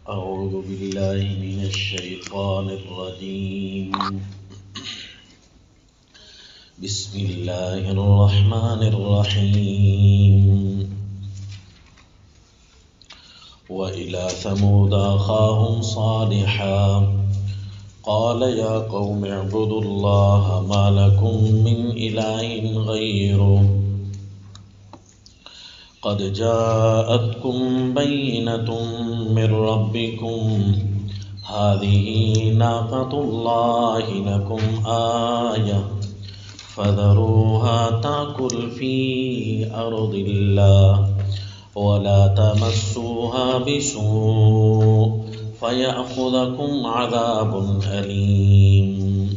أعوذ بالله من الشيطان الرجيم. بسم الله الرحمن الرحيم. وإلى ثمود أخاهم صالحا قال يا قوم اعبدوا الله ما لكم من إله غيره قد جاءتكم بينة من ربكم هذه ناقة الله لكم آية فذروها تأكل في أرض الله ولا تمسوها بسوء فيأخذكم عذاب أليم.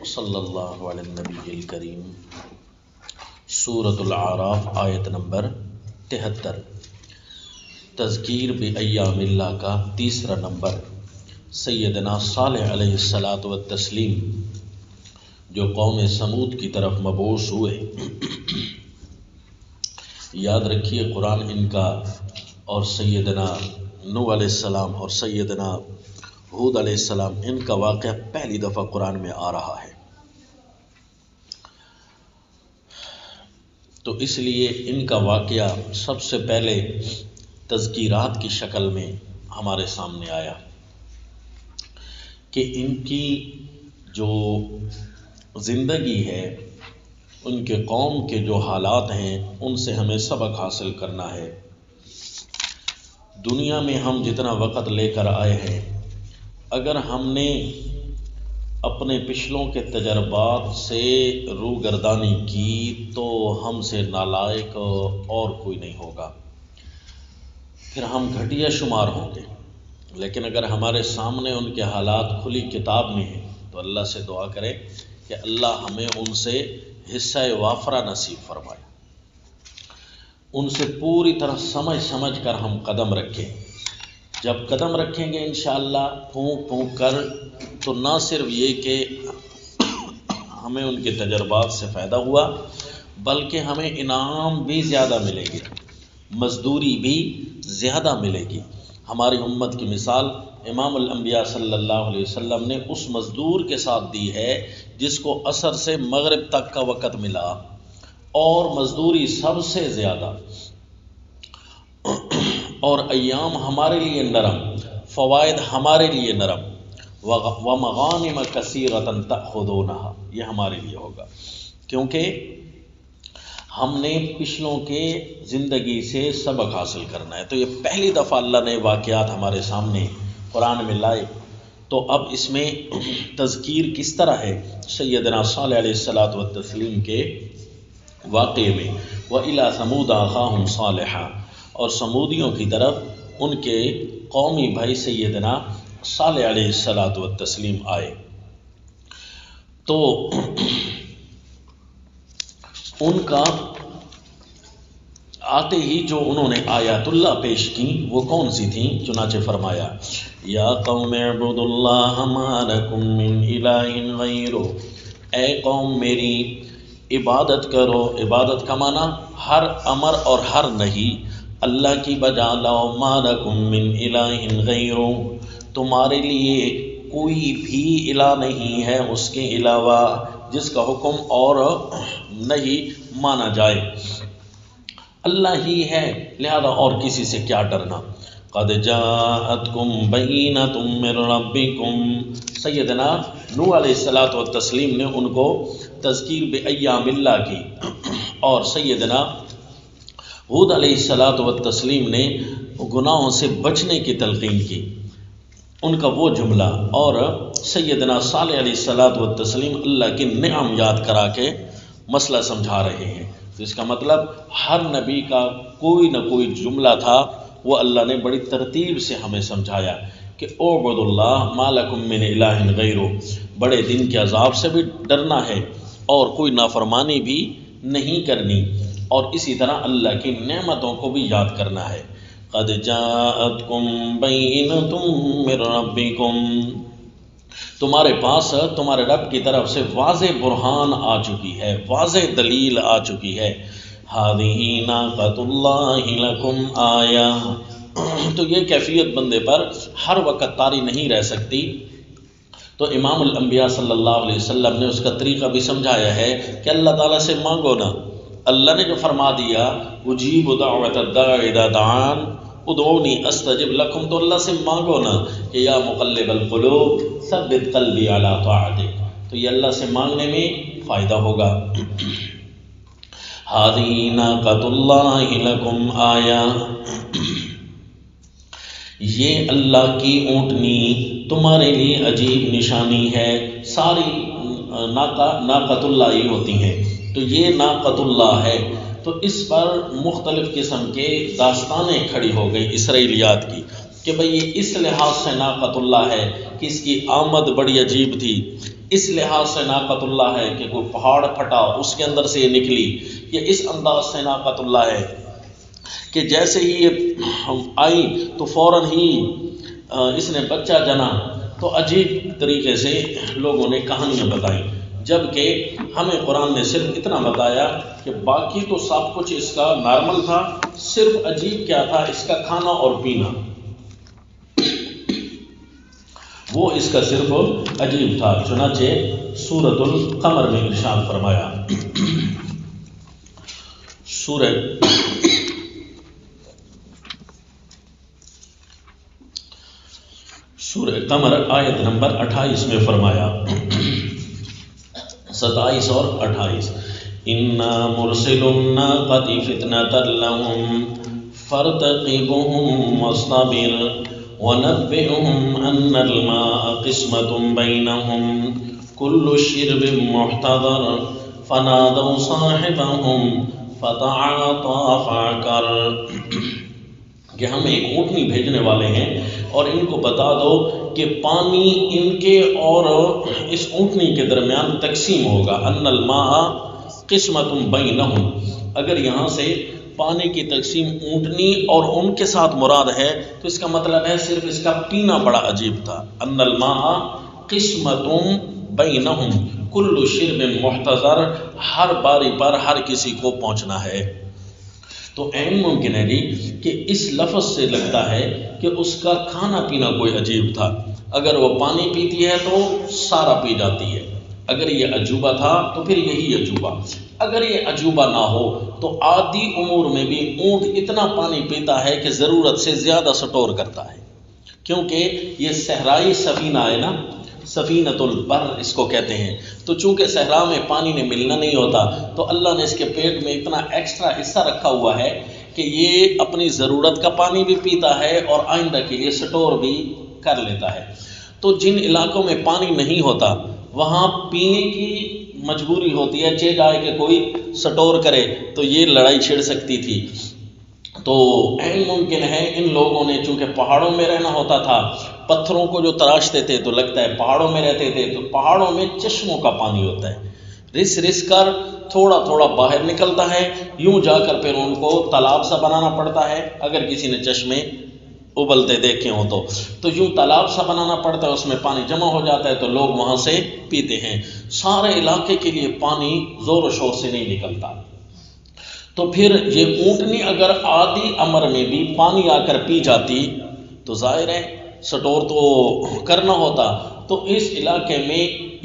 وصلی اللہ علی النبی الکریم. سورۃ الاعراف آیت نمبر 73. تذکیر بایام اللہ کا تیسرا نمبر. سیدنا صالح علیہ الصلاۃ والتسلیم جو قوم سمود کی طرف مبعوث ہوئے. یاد رکھیے قرآن ان کا اور سیدنا نوح علیہ السلام اور سیدنا ہود علیہ السلام ان کا واقعہ پہلی دفعہ قرآن میں آ رہا ہے، تو اس لیے ان کا واقعہ سب سے پہلے تذکیرات کی شکل میں ہمارے سامنے آیا کہ ان کی جو زندگی ہے، ان کے قوم کے جو حالات ہیں، ان سے ہمیں سبق حاصل کرنا ہے. دنیا میں ہم جتنا وقت لے کر آئے ہیں، اگر ہم نے اپنے پچھلوں کے تجربات سے روگردانی کی تو ہم سے نالائق اور کوئی نہیں ہوگا، پھر ہم گھٹیا شمار ہوں گے. لیکن اگر ہمارے سامنے ان کے حالات کھلی کتاب میں ہیں تو اللہ سے دعا کریں کہ اللہ ہمیں ان سے حصہ وافرہ نصیب فرمائے، ان سے پوری طرح سمجھ کر ہم قدم رکھیں. جب قدم رکھیں گے انشاءاللہ پھونک کر، تو نہ صرف یہ کہ ہمیں ان کے تجربات سے فائدہ ہوا، بلکہ ہمیں انعام بھی زیادہ ملے گی، مزدوری بھی زیادہ ملے گی. ہماری امت کی مثال امام الانبیاء صلی اللہ علیہ وسلم نے اس مزدور کے ساتھ دی ہے جس کو عصر سے مغرب تک کا وقت ملا، اور مزدوری سب سے زیادہ، اور ایام ہمارے لیے نرم، فوائد ہمارے لیے نرم. وَمَغَانِمَ كَثِيرَةً تَأْخُذُونَهَا، یہ ہمارے لیے ہوگا کیونکہ ہم نے پچھلوں کے زندگی سے سبق حاصل کرنا ہے. تو یہ پہلی دفعہ اللہ نے واقعات ہمارے سامنے قرآن میں لائے. تو اب اس میں تذکیر کس طرح ہے سیدنا صالح علیہ الصلاۃ والتسلیم کے واقعے میں. وَإِلَىٰ ثَمُودَ أَخَاهُمْ صَالِحًا، اور سمودیوں کی طرف ان کے قومی بھائی سیدنا صالح علیہ الصلاۃ والتسلیم آئے. تو ان کا آتے ہی جو انہوں نے آیات اللہ پیش کی وہ کون سی تھیں؟ چنانچہ فرمایا یا قوم اعبدوا اللہ ما لکم من الہ غیرہ، اے قوم میری عبادت کرو. عبادت کا معنی ہر امر اور ہر نہیں اللہ کی بجا لاؤ. ما لکم من الہ غیرہ، تمہارے لیے کوئی بھی الہ نہیں ہے اس کے علاوہ جس کا حکم اور نہیں مانا جائے. اللہ ہی ہے، لہذا اور کسی سے کیا ڈرنا. قد جاءتکم بینۃ من ربکم، سیدنا نوح علیہ الصلاۃ والتسلیم نے ان کو تذکیر بایام اللہ کی، اور سیدنا ہود علیہ الصلاۃ والتسلیم نے گناہوں سے بچنے کی تلقین کی، ان کا وہ جملہ. اور سیدنا صالح علیہ الصلاۃ والتسلیم اللہ کی نعم یاد کرا کے مسئلہ سمجھا رہے ہیں. تو اس کا مطلب ہر نبی کا کوئی نہ کوئی جملہ تھا، وہ اللہ نے بڑی ترتیب سے ہمیں سمجھایا کہ اعبدوا اللہ ما لکم من الہ غیرہ، بڑے دن کے عذاب سے بھی ڈرنا ہے اور کوئی نافرمانی بھی نہیں کرنی، اور اسی طرح اللہ کی نعمتوں کو بھی یاد کرنا ہے. قد جاءتکم بینۃ من ربکم، تمہارے پاس تمہارے رب کی طرف سے واضح برہان آ چکی ہے، واضح دلیل آ چکی ہے. هذه ناقۃ اللہ لکم آیہ، تو یہ کیفیت بندے پر ہر وقت طاری نہیں رہ سکتی. تو امام الانبیاء صلی اللہ علیہ وسلم نے اس کا طریقہ بھی سمجھایا ہے کہ اللہ تعالیٰ سے مانگو نا. اللہ نے جو فرما دیا اجیب دعوت الداع اذا دعان ادعونی استجب لکم، تو اللہ سے مانگو نا کہ یا مقلب القلوب ثبت قلبی علی طاعتک، تو یہ اللہ سے مانگنے میں فائدہ ہوگا. ھذی ناقۃ اللہ لکم آیا، یہ اللہ کی اونٹنی تمہارے لیے عجیب نشانی ہے. ساری ناقۃ اللہ ہی ہوتی ہیں، تو یہ ناقۃ اللہ ہے. تو اس پر مختلف قسم کے داستانیں کھڑی ہو گئی اسرائیلیات کی کہ بھئی یہ اس لحاظ سے ناقۃ اللہ ہے کہ اس کی آمد بڑی عجیب تھی، اس لحاظ سے ناقۃ اللہ ہے کہ کوئی پہاڑ پھٹا اس کے اندر سے یہ نکلی، یا اس انداز سے ناقۃ اللہ ہے کہ جیسے ہی یہ آئی تو فوراً ہی اس نے بچہ جنا. تو عجیب طریقے سے لوگوں نے کہانیاں بتائیں، جبکہ ہمیں قرآن نے صرف اتنا بتایا کہ باقی تو سب کچھ اس کا نارمل تھا، صرف عجیب کیا تھا اس کا کھانا اور پینا، وہ اس کا صرف عجیب تھا. چنانچہ سورۃ القمر میں ارشاد فرمایا، سورہ قمر آیت نمبر 28 میں فرمایا، 27 اور 28، اِنَّا مُرْسِلُ النَّاقَةِ فِتْنَةً لَهُمْ فَارْتَقِبْهُمْ وَاصْطَبِرْ وَنَبِّئْهُمْ أَنَّ الْمَاءَ قِسْمَةٌ بَيْنَهُمْ كُلُّ شِرْبٍ مُحْتَضَرٌ فَنَادَوْا صَاحِبَهُمْ فَتَعَاطَىٰ فَعَقَرَ، کہ ہم ایک اونٹنی بھیجنے والے ہیں اور ان کو بتا دو کہ پانی ان کے اور اس اونٹنی کے درمیان تقسیم ہوگا. ان الماء قسمۃ بینہم، اگر یہاں سے پانی کی تقسیم اونٹنی اور ان کے ساتھ مراد ہے تو اس کا مطلب ہے صرف اس کا پینا بڑا عجیب تھا. ان الماء قسمۃ بینہم کل شرب محتضر، ہر باری پر ہر کسی کو پہنچنا ہے. تو عین ممکن ہے جی کہ اس لفظ سے لگتا ہے کہ اس کا کھانا پینا کوئی عجیب تھا. اگر وہ پانی پیتی ہے تو سارا پی جاتی ہے، اگر یہ عجوبہ تھا تو پھر یہی عجوبہ. اگر یہ عجوبہ نہ ہو تو عادی امور میں بھی اونٹ اتنا پانی پیتا ہے کہ ضرورت سے زیادہ سٹور کرتا ہے، کیونکہ یہ صحرائی سفینہ ہے نا، سفینۃ البر اس کو کہتے ہیں. تو چونکہ صحرا میں پانی نے ملنا نہیں ہوتا تو اللہ نے اس کے پیٹ میں اتنا ایکسٹرا حصہ رکھا ہوا ہے کہ یہ اپنی ضرورت کا پانی بھی پیتا ہے اور آئندہ کے لیے سٹور بھی کر لیتا ہے. تو جن علاقوں میں پانی نہیں ہوتا وہاں پینے کی مجبوری ہوتی ہے، چہ جائے کہ کوئی سٹور کرے تو یہ لڑائی چھڑ سکتی تھی. تو عین ممکن ہے ان لوگوں نے چونکہ پہاڑوں میں رہنا ہوتا تھا، پتھروں کو جو تراشتے تھے تو لگتا ہے پہاڑوں میں رہتے تھے، تو پہاڑوں میں چشموں کا پانی ہوتا ہے، رس رس کر تھوڑا تھوڑا باہر نکلتا ہے، یوں جا کر پھر ان کو تالاب سا بنانا پڑتا ہے. اگر کسی نے چشمے ابلتے دیکھے ہوں تو یوں تالاب سا بنانا پڑتا ہے، اس میں پانی جمع ہو جاتا ہے تو لوگ وہاں سے پیتے ہیں. سارے علاقے کے لیے پانی زور و شور سے نہیں نکلتا. تو پھر یہ اونٹنی اگر عادی امر میں بھی پانی آ کر پی جاتی تو ظاہر ہے سٹور تو کرنا ہوتا. تو اس علاقے میں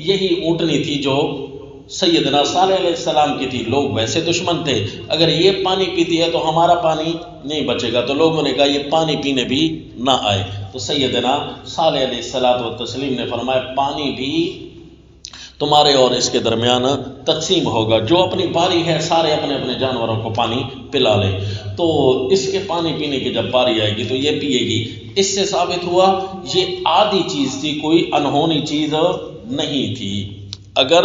یہی اونٹنی تھی جو سیدنا صالح علیہ السلام کی تھی. لوگ ویسے دشمن تھے، اگر یہ پانی پیتی ہے تو ہمارا پانی نہیں بچے گا، تو لوگوں نے کہا یہ پانی پینے بھی نہ آئے. تو سیدنا صالح علیہ السلام و تسلیم نے فرمایا پانی بھی تمہارے اور اس کے درمیان تقسیم ہوگا، جو اپنی باری ہے سارے اپنے اپنے جانوروں کو پانی پلا لے. تو اس کے پانی پینے کی جب باری آئے گی تو یہ پیے گی. اس سے ثابت ہوا یہ عادی چیز تھی، کوئی انہونی چیز نہیں تھی. اگر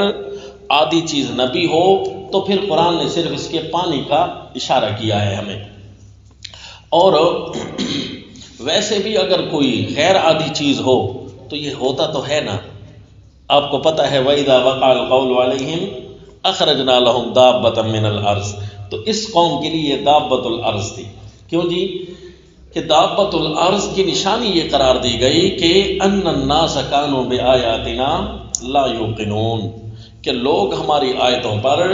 عادی چیز نہ بھی ہو تو پھر قرآن نے صرف اس کے پانی کا اشارہ کیا ہے ہمیں. اور ویسے بھی اگر کوئی غیر عادی چیز ہو تو یہ ہوتا تو ہے نا. آپ کو پتہ ہے وَإِذَا وَقَعَ الْقَوْلُ عَلَيْهِمْ أَخْرَجْنَا لَهُمْ دَابَّةً مِّنَ الْأَرْضِ. تو اس قوم کے لیے یہ دابۃ الارض تھی. کیوں جی؟ کہ دابۃ الارض کی نشانی یہ قرار دی گئی کہ ان الناس كانوا بآیاتنا لا یوقنون، کہ لوگ ہماری آیتوں پر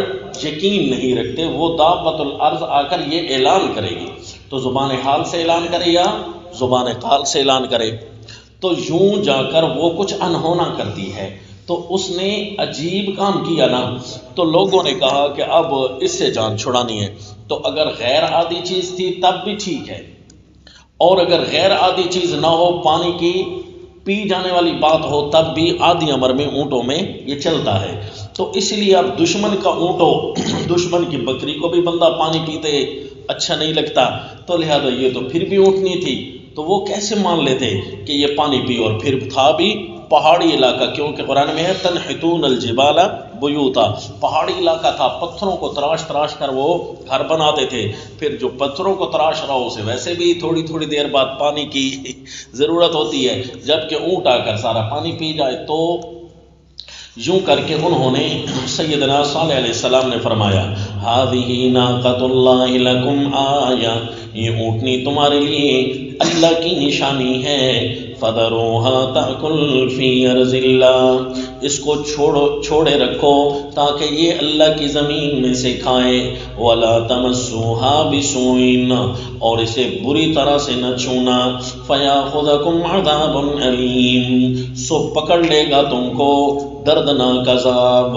یقین نہیں رکھتے. وہ دابۃ الارض آ کر یہ اعلان کرے گی. تو زبان حال سے اعلان کرے یا زبان قال سے اعلان کرے؟ تو یوں جا کر وہ کچھ انہونا کرتی ہے، تو اس نے عجیب کام کیا نا، تو لوگوں نے کہا کہ اب اس سے جان چھڑانی ہے۔ تو اگر غیر عادی چیز تھی تب بھی ٹھیک ہے، اور اگر غیر عادی چیز نہ ہو، پانی کی پی جانے والی بات ہو، تب بھی عادی امر میں اونٹوں میں یہ چلتا ہے۔ تو اس لیے اب دشمن کا اونٹ ہو، دشمن کی بکری کو بھی بندہ پانی پیتے اچھا نہیں لگتا، تو لہذا یہ تو پھر بھی اونٹنی تھی، تو وہ کیسے مان لیتے کہ یہ پانی پی؟ اور پھر تھا بھی پہاڑی علاقہ، کیونکہ قرآن میں ہے تنحتون الجبال بیوتا، پہاڑی علاقہ تھا، پتھروں کو تراش تراش کر وہ گھر بناتے تھے۔ پھر جو پتھروں کو تراش رہا اسے ویسے بھی تھوڑی تھوڑی دیر بعد پانی کی ضرورت ہوتی ہے، جبکہ اونٹ آ کر سارا پانی پی جائے۔ تو یوں کر کے انہوں نے سیدنا صالح علیہ السلام نے فرمایا ہذہ ناقۃ اللہ لکم آیہ، یہ اونٹنی تمہارے لیے اللہ کی نشانی ہے، فذروها تأکل فی ارض اللہ، اس کو چھوڑے رکھو تاکہ یہ اللہ کی زمین میں سے کھائے، ولا تمسوها بسوء، اور اسے بری طرح سے نہ چھونا، فیاخذکم عذاب علیم، سو پکڑ لے گا تم کو دردناک عذاب۔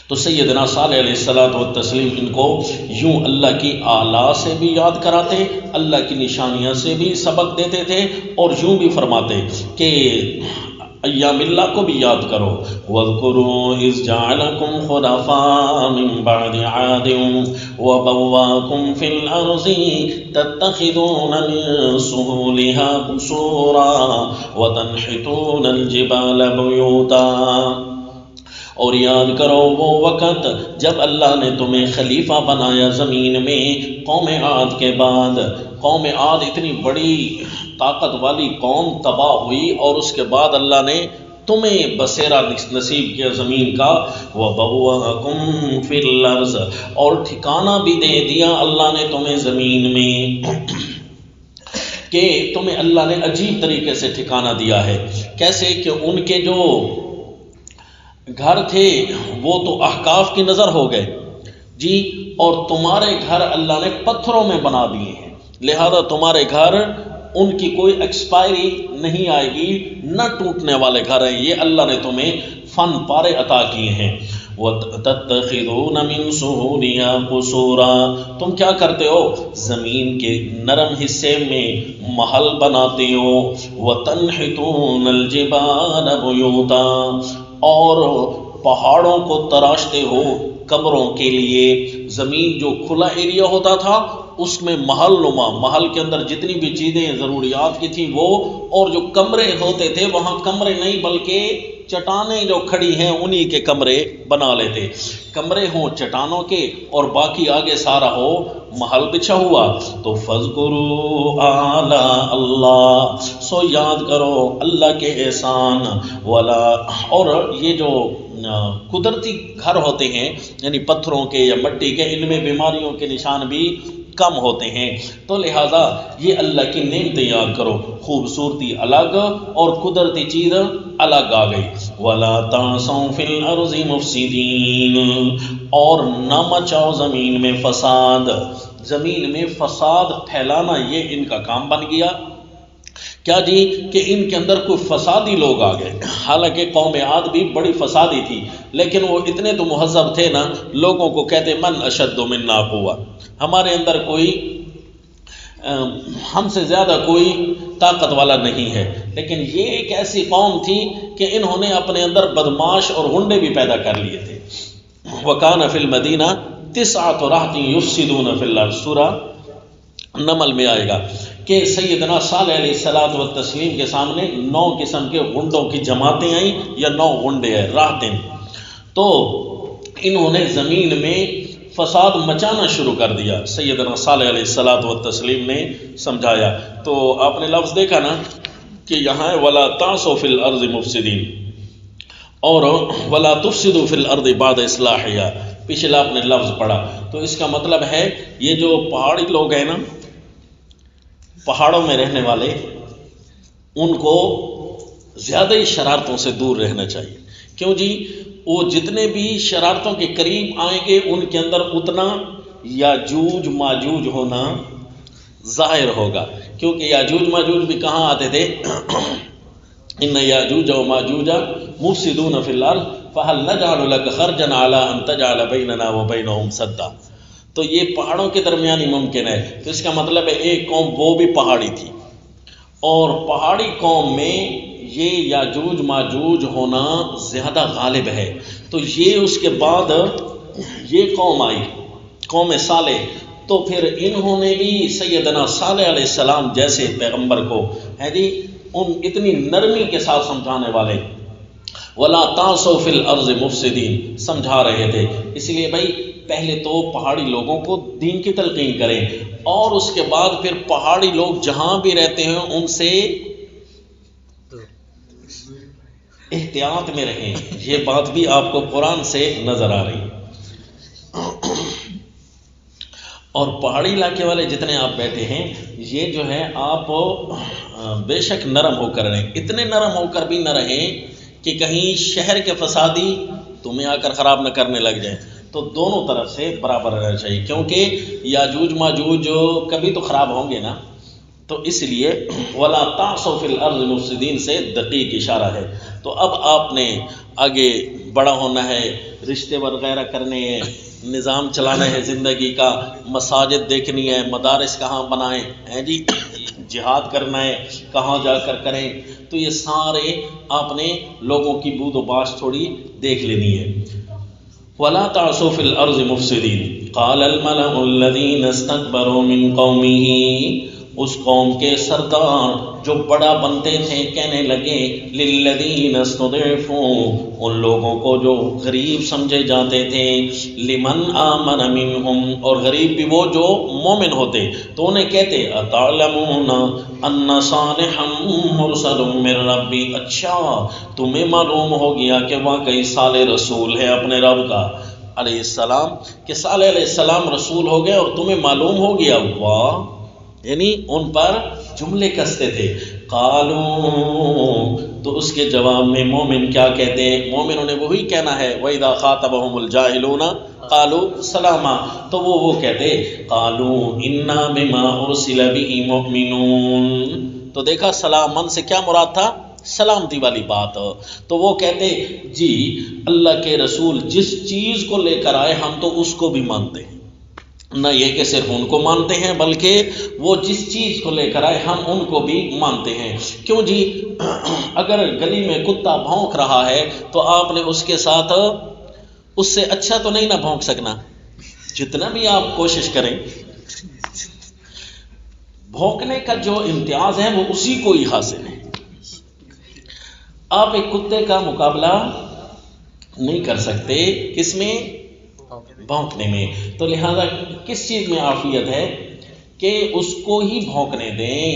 تو سیدنا صالح علیہ الصلوۃ والتسلیم ان کو یوں اللہ کی آلاء سے بھی یاد کراتے، اللہ کی نشانیاں سے بھی سبق دیتے تھے، اور یوں بھی فرماتے کہ ایام اللہ کو بھی یاد کرو، وَاذْكُرُوا إِذْ جَعَلَكُمْ خُلَفَاءَ مِنْ بَعْدِ عَادٍ وَبَوَّاكُمْ فِي الْأَرْضِ تَتَّخِذُونَ مِنْ سُهُولِهَا قُصُورًا وَتَنْحِتُونَ الْجِبَالَ بُيُوتًا، اور یاد کرو وہ وقت جب اللہ نے تمہیں خلیفہ بنایا زمین میں قوم عاد کے بعد۔ قوم عاد اتنی بڑی طاقت والی قوم تباہ ہوئی، اور اس کے بعد اللہ نے تمہیں بسیرا نصیب کیا زمین کا، وَبَوَّأَكُمْ فِي الْأَرْضِ، اور ٹھکانہ بھی دے دیا اللہ نے تمہیں زمین میں، کہ تمہیں اللہ نے عجیب طریقے سے ٹھکانہ دیا ہے۔ کیسے کہ ان کے جو گھر تھے وہ تو احقاف کی نظر ہو گئے جی، اور تمہارے گھر اللہ نے پتھروں میں بنا دیے ہیں، لہذا تمہارے گھر ان کی کوئی ایکسپائری نہیں آئے گی، نہ ٹوٹنے والے گھر ہیں، یہ اللہ نے تمہیں فن پارے عطا کیے ہیں۔ وَتَتَّخِذُونَ مِن سُهُولِهَا قُصُورًا، تم کیا کرتے ہو؟ زمین کے نرم حصے میں محل بناتے ہو، وَتَنْحِتُونَ الْجِبَالَ بُيُوتًا، اور پہاڑوں کو تراشتے ہو قبروں کے لیے۔ زمین جو کھلا ایریا ہوتا تھا اس میں محل نما، محل کے اندر جتنی بھی چیزیں ضروریات کی تھیں وہ، اور جو کمرے ہوتے تھے وہاں کمرے نہیں بلکہ چٹانیں جو کھڑی ہیں انہی کے کمرے بنا لیتے، کمرے ہوں چٹانوں کے اور باقی آگے سارا ہو محل بچھا ہوا۔ تو فَاذْكُرُوا آلَاءَ اللَّهِ، سو یاد کرو اللہ کے احسان، ولا، اور یہ جو قدرتی گھر ہوتے ہیں یعنی پتھروں کے یا مٹی کے، ان میں بیماریوں کے نشان بھی کم ہوتے ہیں، تو لہٰذا یہ اللہ کی نعمتیں یاد کرو، خوبصورتی الگ اور قدرتی چیز الگ آ گئی۔ وَلَا تَعْثَوْا فِي الْأَرْضِ مُفْسِدِينَ، اور نہ مچاؤ زمین میں فساد، زمین میں فساد پھیلانا یہ ان کا کام بن گیا۔ کیا جی کہ ان کے اندر کوئی فسادی لوگ آ گئے، حالانکہ قوم عاد بھی بڑی فسادی تھی، لیکن وہ اتنے تو مہذب تھے نا، لوگوں کو کہتے من اشد منا قوہ، ہمارے اندر کوئی ہم سے زیادہ کوئی طاقت والا نہیں ہے، لیکن یہ ایک ایسی قوم تھی کہ انہوں نے اپنے اندر بدماش اور غنڈے بھی پیدا کر لیے تھے۔ وَكَانَ فِي الْمَدِينَةِ تِسْعَةُ رَهْطٍ يُفْسِدُونَ فِي الْأَرْضِ، سورہ نمل میں آئے گا کہ سیدنا صالح علیہ الصلوۃ والتسلیم کے سامنے 9 قسم کے غنڈوں کی جماعتیں آئیں، یا 9 غنڈے ہیں راہتیں، تو انہوں نے زمین میں فساد مچانا شروع کر دیا۔ سیدنا صالح علیہ الصلوۃ والتسلیم نے سمجھایا، تو آپ نے لفظ دیکھا نا کہ یہاں ہے وَلَا تَعْثَوْا فِي الْأَرْضِ مُفْسِدِينَ، اور وَلَا تُفْسِدُوا فِي الْأَرْضِ بَعْدَ إِصْلَاحِهَا، پچھلا آپ نے لفظ پڑھا، تو اس کا مطلب ہے یہ جو پہاڑی لوگ ہیں نا، پہاڑوں میں رہنے والے، ان کو زیادہ ہی شرارتوں سے دور رہنا چاہیے، کیوں جی؟ وہ جتنے بھی شرارتوں کے قریب آئیں گے ان کے اندر اتنا یاجوج ماجوج ہونا ظاہر ہوگا، کیونکہ یاجوج ماجوج بھی کہاں آتے تھے؟ ان یاجوج و ماجوج مفسدون فی الارض فہل نجعل لک خرجا علی ان تجعل بیننا وبینہم سدا۔ تو یہ پہاڑوں کے درمیان ہی ممکن ہے، تو اس کا مطلب ہے ایک قوم وہ بھی پہاڑی تھی، اور پہاڑی قوم میں یہ یاجوج ماجوج ہونا زیادہ غالب ہے۔ تو یہ اس کے بعد یہ قوم آئی، قوم صالح، تو پھر انہوں نے بھی سیدنا صالح علیہ السلام جیسے پیغمبر کو ہے جی ان اتنی نرمی کے ساتھ سمجھانے والے وَلَا تَعْصَوْا فِي الْأَرْضِ مُفْسِدِينَ سمجھا رہے تھے۔ اس لیے بھائی پہلے تو پہاڑی لوگوں کو دین کی تلقین کریں، اور اس کے بعد پھر پہاڑی لوگ جہاں بھی رہتے ہیں ان سے احتیاط میں رہیں۔ یہ بات بھی آپ کو قرآن سے نظر آ رہی ہے۔ اور پہاڑی علاقے والے جتنے آپ بیٹھے ہیں یہ جو ہے آپ بے شک نرم ہو کر رہیں، اتنے نرم ہو کر بھی نہ رہیں کہ کہیں شہر کے فسادی تمہیں آ کر خراب نہ کرنے لگ جائیں۔ تو دونوں طرف سے برابر رہنا چاہیے، کیونکہ یاجوج ماجوج کبھی تو خراب ہوں گے نا، تو اس لیے وَلَا تَعْصَوْا فِي الْأَرْضِ مُفْسِدِينَ سے دقیق اشارہ ہے۔ تو اب آپ نے آگے بڑا ہونا ہے، رشتے وغیرہ کرنے ہیں، نظام چلانا ہے زندگی کا، مساجد دیکھنی ہے، مدارس کہاں بنائیں ہیں جی، جہاد کرنا ہے کہاں جا کر کریں، تو یہ سارے آپ نے لوگوں کی بود و باش تھوڑی دیکھ لینی ہے۔ وَلَا تَعْصَوْا فِي الْأَرْضِ مُفْسِدِينَ قَالَ الْمَلَأُ الَّذِينَ اسْتَكْبَرُوا مِنْ قَوْمِهِ، اس قوم کے سردار جو بڑا بنتے تھے کہنے لگے لِلَّذِينَ اسْتُضْعِفُوا، ان لوگوں کو جو غریب سمجھے جاتے تھے، لِمَنْ آمَنَ مِنْهُمْ، اور غریب بھی وہ جو مومن ہوتے، تو انہیں کہتے أَتَعْلَمُونَ أَنَّ صَالِحًا مُرْسَلٌ مِّن رَبِّ، اچھا تمہیں معلوم ہو گیا کہ واقعی صالح رسول ہے اپنے رب کا علیہ السلام، کہ صالح علیہ السلام رسول ہو گئے اور تمہیں معلوم ہو گیا، واہ، یعنی ان پر جملے کستے تھے۔ قالوا، تو اس کے جواب میں مومن کیا کہتے ہیں؟ مومنوں نے وہی کہنا ہے وَإِذَا خَاطَبَهُمُ الْجَاهِلُونَ قَالُوا سَلَامًا، تو وہ کہتے قَالُوا إِنَّا بِمَا أُرْسِلَ بِهِ مُؤْمِنُونَ، تو دیکھا سلامًا سے کیا مراد تھا؟ سلامتی والی بات۔ تو وہ کہتے جی اللہ کے رسول جس چیز کو لے کر آئے ہم تو اس کو بھی مانتے ہیں، نہ یہ کہ صرف ان کو مانتے ہیں بلکہ وہ جس چیز کو لے کر آئے ہم ان کو بھی مانتے ہیں۔ کیوں جی؟ اگر گلی میں کتا بھونک رہا ہے تو آپ نے اس کے ساتھ اس سے اچھا تو نہیں نہ بھونک سکنا، جتنا بھی آپ کوشش کریں، بھونکنے کا جو امتیاز ہے وہ اسی کو ہی حاصل ہے۔ آپ ایک کتے کا مقابلہ نہیں کر سکتے کس میں؟ بھونکنے میں۔ تو لہذا کس چیز میں عافیت ہے کہ اس کو ہی بھونکنے دیں،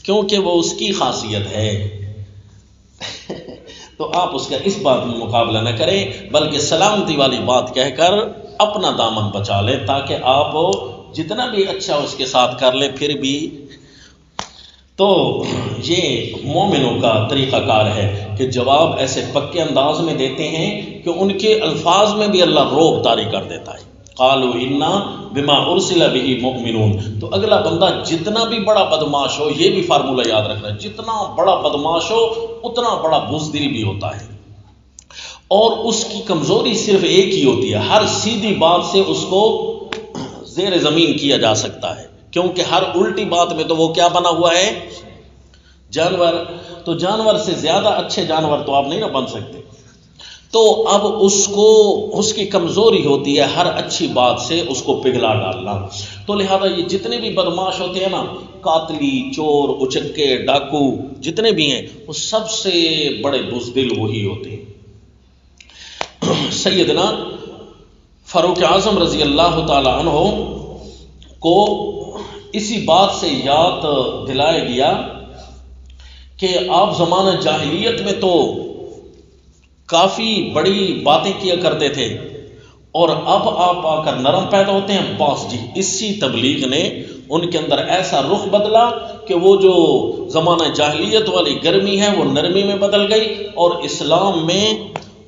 کیونکہ وہ اس کی خاصیت ہے۔ تو آپ اس کا اس بات میں مقابلہ نہ کریں بلکہ سلامتی والی بات کہہ کر اپنا دامن بچا لیں، تاکہ آپ جتنا بھی اچھا اس کے ساتھ کر لیں پھر بھی۔ تو یہ مومنوں کا طریقہ کار ہے کہ جواب ایسے پکے انداز میں دیتے ہیں کہ ان کے الفاظ میں بھی اللہ روب طاری کر دیتا ہے۔ قالوا انا بما ارسل به مؤمنون، تو اگلا بندہ جتنا بھی بڑا بدماش ہو، یہ بھی فارمولہ یاد رکھنا ہے، جتنا بڑا بدماش ہو اتنا بڑا بزدل بھی ہوتا ہے، اور اس کی کمزوری صرف ایک ہی ہوتی ہے، ہر سیدھی بات سے اس کو زیر زمین کیا جا سکتا ہے، کیونکہ ہر الٹی بات میں تو وہ کیا بنا ہوا ہے؟ جانور۔ تو جانور سے زیادہ اچھے جانور تو آپ نہیں نہ بن سکتے، تو اب اس کو اس کی کمزوری ہوتی ہے ہر اچھی بات سے اس کو پگھلا ڈالنا۔ تو لہذا یہ جتنے بھی بدماش ہوتے ہیں نا، قاتلی، چور، اچکے، ڈاکو جتنے بھی ہیں، وہ سب سے بڑے بزدل وہی ہوتے ہیں۔ سیدنا فاروق اعظم رضی اللہ تعالی عنہ کو اسی بات سے یاد دلایا گیا کہ آپ زمانہ جاہلیت میں تو کافی بڑی باتیں کیا کرتے تھے، اور اب آپ آ کر نرم پیدا ہوتے ہیں۔ باس جی اسی تبلیغ نے ان کے اندر ایسا رخ بدلا کہ وہ جو زمانہ جاہلیت والی گرمی ہے وہ نرمی میں بدل گئی، اور اسلام میں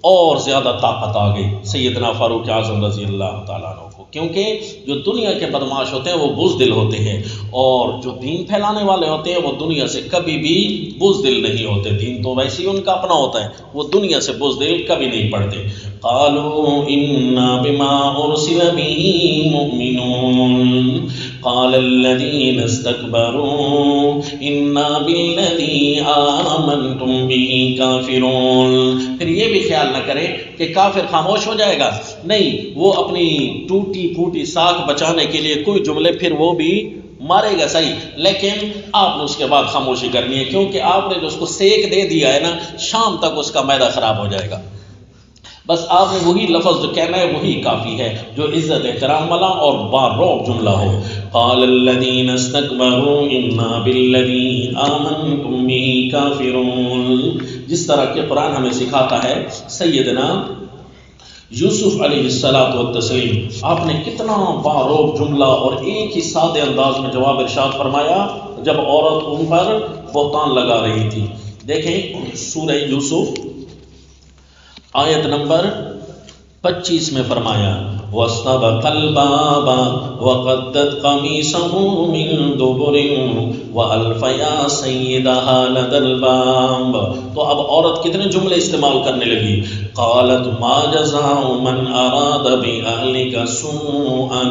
اور زیادہ طاقت آ گئی سیدنا فاروق اعظم رضی اللہ تعالیٰ عنہ کو، کیونکہ جو دنیا کے بدمعاش ہوتے ہیں وہ بزدل ہوتے ہیں، اور جو دین پھیلانے والے ہوتے ہیں وہ دنیا سے کبھی بھی بزدل نہیں ہوتے، دین تو ویسے ہی ان کا اپنا ہوتا ہے، وہ دنیا سے بزدل کبھی نہیں پڑتے۔ قالوا انا بما ارسل به مؤمنون قال الذين استكبروا انا بالذي آمنتم به کافرون۔ پھر یہ بھی خیال نہ کریں کہ کافر خاموش ہو جائے گا، نہیں، وہ اپنی ٹوٹی پھوٹی ساکھ بچانے کے لیے کوئی جملے پھر وہ بھی مارے گا صحیح، لیکن آپ نے اس کے بعد خاموشی کرنی ہے، کیونکہ آپ نے جو اس کو سیک دے دیا ہے نا، شام تک اس کا معدہ خراب ہو جائے گا۔ بس آپ نے وہی لفظ جو کہنا ہے وہی کافی ہے، جو عزت احترام والا اور باروب جملہ ہو۔ قال الذين استكبروا انا بالذي آمنتم به كافرون، جس طرح کہ قرآن ہمیں سکھاتا ہے سیدنا یوسف علیہ الصلاۃ والتسلیم، آپ نے کتنا باروب جملہ اور ایک ہی سادے انداز میں جواب ارشاد فرمایا جب عورت ان پر بہتان لگا رہی تھی۔ دیکھیں سورہ یوسف آیت نمبر 25 میں فرمایا وَاسْتَبَقَ الْبَابَ وَقَدَّتْ قَمِيصَهُ مِن دُبُرٍ وَأَلْفَ يَا سَيِّدَهَا لَدَى الْبَابِ، تو اب عورت کتنے جملے استعمال کرنے لگی، قالت ما جزاء من اراد بأهلك سوءا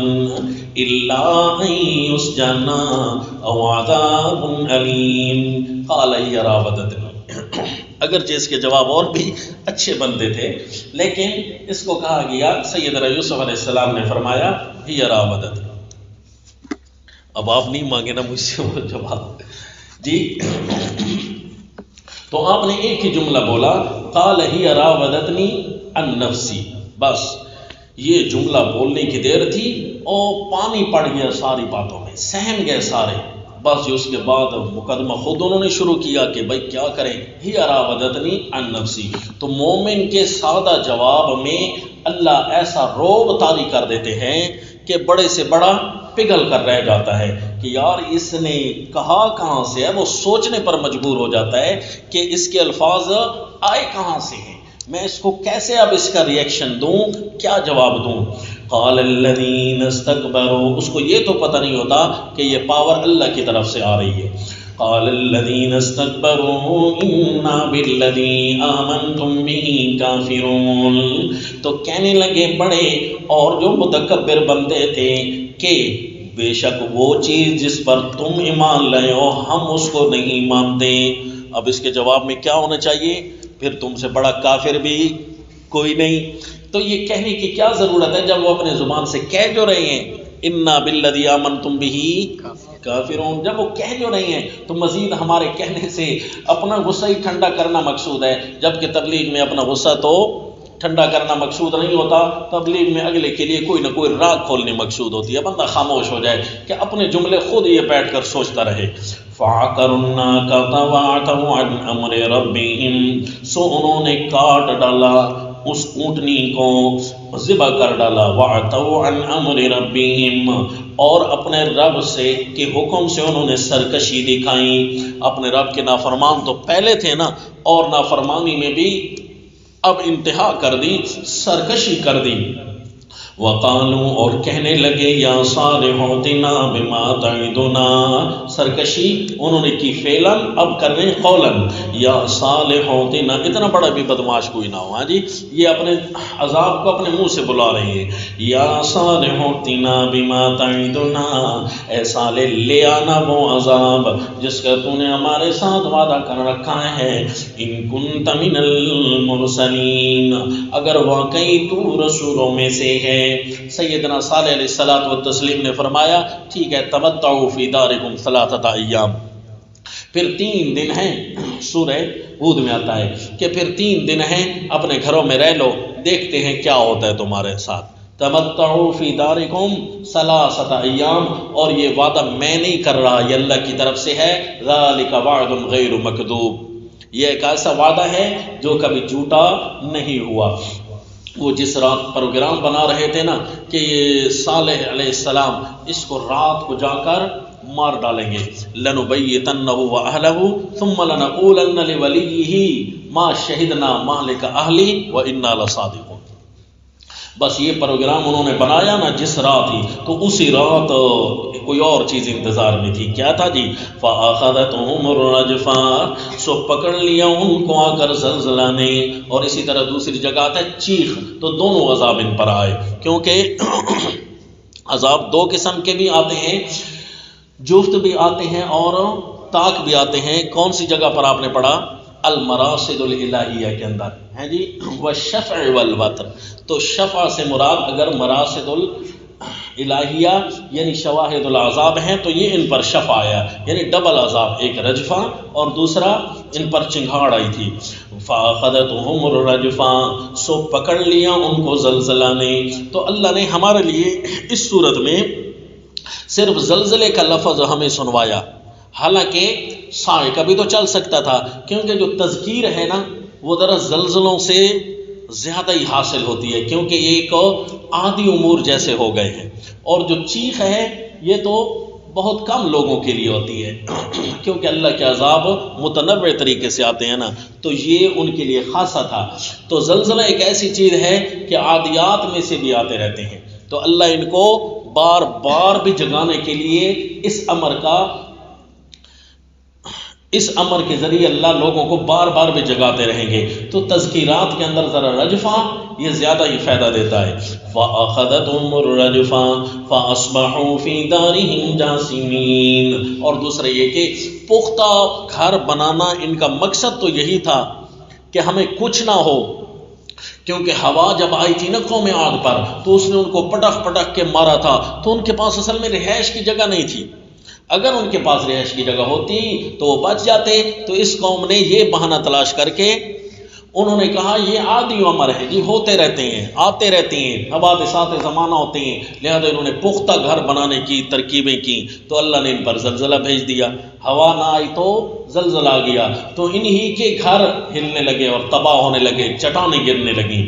الا ان يسجن او عذاب الیم قال هي راودتنی۔ اگرچہ اس کے جواب اور بھی اچھے بنتے تھے، لیکن اس کو کہا گیا سیدنا یوسف علیہ السلام نے فرمایا ہی راودتنی۔ اب آپ نہیں مانگے نا مجھ سے وہ جواب، جی تو آپ نے ایک ہی جملہ بولا قال ہی راودتنی عن نفسی، بس یہ جملہ بولنے کی دیر تھی اور پانی پڑ گیا ساری باتوں میں، سہم گئے سارے، بس اس کے بعد مقدمہ خود انہوں نے شروع کیا کہ بھائی کیا کریں، ہی راودتنی عن نفسی۔ تو مومن کے سادہ جواب میں اللہ ایسا روب طاری کر دیتے ہیں کہ بڑے سے بڑا پگھل کر رہ جاتا ہے کہ یار اس نے کہا کہاں سے ہے، وہ سوچنے پر مجبور ہو جاتا ہے کہ اس کے الفاظ آئے کہاں سے ہیں، میں اس کو کیسے اب اس کا ریئیکشن دوں، کیا جواب دوں۔ قال الذین استکبروا، اس کو یہ تو پتہ نہیں ہوتا کہ یہ پاور اللہ کی طرف سے آ رہی ہے۔ قال الذین استکبروا انا بالذی آمنتم به کافرون، تو کہنے لگے بڑے اور جو متکبر بندے تھے کہ بے شک وہ چیز جس پر تم ایمان لائے ہو ہم اس کو نہیں مانتے۔ اب اس کے جواب میں کیا ہونا چاہیے، پھر تم سے بڑا کافر بھی کوئی نہیں۔ تو یہ کہنے کی کیا ضرورت ہے جب وہ اپنے زبان سے کہہ جو رہے ہیں انا بالذی آمنتم بہ کافرون، جب وہ کہہ جو رہے ہیں تو مزید ہمارے کہنے سے اپنا غصہ ہی ٹھنڈا کرنا مقصود ہے، جبکہ تبلیغ میں اپنا غصہ تو ٹھنڈا کرنا مقصود نہیں ہوتا، تبلیغ میں اگلے کے لیے کوئی نہ کوئی راگ کھولنی مقصود ہوتی ہے، بندہ خاموش ہو جائے کہ اپنے جملے خود یہ بیٹھ کر سوچتا رہے۔ فَعَقَرُوا النَّاقَةَ وَعَتَوْا عَنْ أَمْرِ رَبِّهِمْ، سو انہوں نے کاٹ ڈالا اس اونٹنی کو، ذبح کر ڈالا، وَعَتَوْا عَنْ أَمْرِ رَبِّهِمْ، اور اپنے رب سے کے حکم سے انہوں نے سرکشی دکھائی۔ اپنے رب کے نافرمان تو پہلے تھے نا، اور نافرمانی میں بھی اب انتہا کر دی، سرکشی کر دی۔ وقالوا، اور کہنے لگے یا صالح ائتنا بما تعدنا، سرکشی انہوں نے کی فعلاً، اب کر رہے ہیں قولاً، یا صالح ائتنا، اتنا بڑا بھی بدمعاش کوئی نہ ہو، ہاں جی، یہ اپنے عذاب کو اپنے منہ سے بلا رہے ہیں، یا صالح ائتنا بما تعدنا، اے صالح لے آنا وہ عذاب جس کا تو نے ہمارے ساتھ وعدہ کر رکھا ہے، ان کنت من المرسلین، اگر واقعی تو رسولوں میں سے ہے۔ سیدنا صالح علیہ الصلوۃ والتسلیم نے فرمایا ٹھیک ہے تمتعوا فی دارکم ثلاثۃ ایام، پھر 3 دن ہیں، سورہ ہود میں آتا ہے کہ پھر 3 دن ہیں اپنے گھروں میں رہ لو، دیکھتے ہیں کیا ہوتا ہے تمہارے ساتھ۔ تمتعوا فی دارکم ثلاثۃ ایام، اور یہ وعدہ میں نہیں کر رہا، یہ اللہ کی طرف سے ہے، ذالک وعد غیر مکذوب، یہ ایک ایسا وعدہ ہے جو کبھی جھوٹا نہیں ہوا۔ وہ جس رات پروگرام بنا رہے تھے نا کہ یہ صالح علیہ السلام اس کو رات کو جا کر مار ڈالیں گے، لنبیتنہ وأہلہ ثم لنقولن لولیہ ما شہدنا مہلک اہلی و انا لصادقون۔ بس یہ پروگرام انہوں نے بنایا نا جس رات ہی، تو اسی رات کوئی اور چیز انتظار میں تھی۔ کیا تھا جی؟ فَأَخَذَتْهُمُ الرَّجْفَةُ، سو پکڑ لیا ان کو آ کر زلزلہ نے۔ اور اسی طرح دوسری جگہ آتا ہے چیخ، تو دونوں عذاب ان پر آئے، کیونکہ عذاب دو قسم کے بھی آتے ہیں، جفت بھی آتے ہیں اور طاق بھی آتے ہیں۔ کون سی جگہ پر آپ نے پڑھا؟ المراصد الالہیہ کے اندر ہے جی، والشفع والوتر۔ تو شفع سے مراد اگر مراصد الالہیہ یعنی شواہد العذاب ہیں تو یہ ان پر شفع آیا، یعنی ڈبل عذاب، ایک رجفہ اور دوسرا ان پر چنگھاڑ آئی تھی۔ فَأَخَذَتْهُمُ الرَّجْفَةُ، سو پکڑ لیا ان کو زلزلہ نے۔ تو اللہ نے ہمارے لیے اس صورت میں صرف زلزلے کا لفظ ہمیں سنوایا، حالانکہ صاعقہ بھی تو چل سکتا تھا، کیونکہ جو تذکیر ہے نا وہ ذرا زلزلوں سے زیادہ ہی حاصل ہوتی ہے، کیونکہ یہ ایک عادی امور جیسے ہو گئے ہیں۔ اور جو چیخ ہے یہ تو بہت کم لوگوں کے لیے ہوتی ہے، کیونکہ اللہ کے عذاب متنوع طریقے سے آتے ہیں نا، تو یہ ان کے لیے خاصا تھا۔ تو زلزلہ ایک ایسی چیز ہے کہ عادیات میں سے بھی آتے رہتے ہیں، تو اللہ ان کو بار بار بھی جگانے کے لیے اس امر کے ذریعے اللہ لوگوں کو بار بار بھی جگاتے رہیں گے۔ تو تذکیرات کے اندر ذرا رجفہ یہ زیادہ ہی فائدہ دیتا ہے۔ فَأَخَذَتْهُمُ الرَّجْفَةُ فَأَصْبَحُوا فِي دَارِهِمْ جَاثِمِينَ۔ اور دوسرا یہ کہ پختہ گھر بنانا ان کا مقصد تو یہی تھا کہ ہمیں کچھ نہ ہو، کیونکہ ہوا جب آئی تھی نا قوم عاد پر تو اس نے ان کو پٹک پٹک کے مارا تھا، تو ان کے پاس اصل میں رہائش کی جگہ نہیں تھی۔ اگر ان کے پاس رہائش کی جگہ ہوتی تو وہ بچ جاتے۔ تو اس قوم نے یہ بہانہ تلاش کر کے انہوں نے کہا یہ عادی امر ہے جی، ہوتے رہتے ہیں، آتے رہتے ہیں، حوادثات زمانہ ہوتے ہیں، لہذا انہوں نے پختہ گھر بنانے کی ترکیبیں کی، تو اللہ نے ان پر زلزلہ بھیج دیا۔ ہوا نہ آئی تو زلزلہ آ گیا، تو انہی کے گھر ہلنے لگے اور تباہ ہونے لگے، چٹانیں گرنے لگیں۔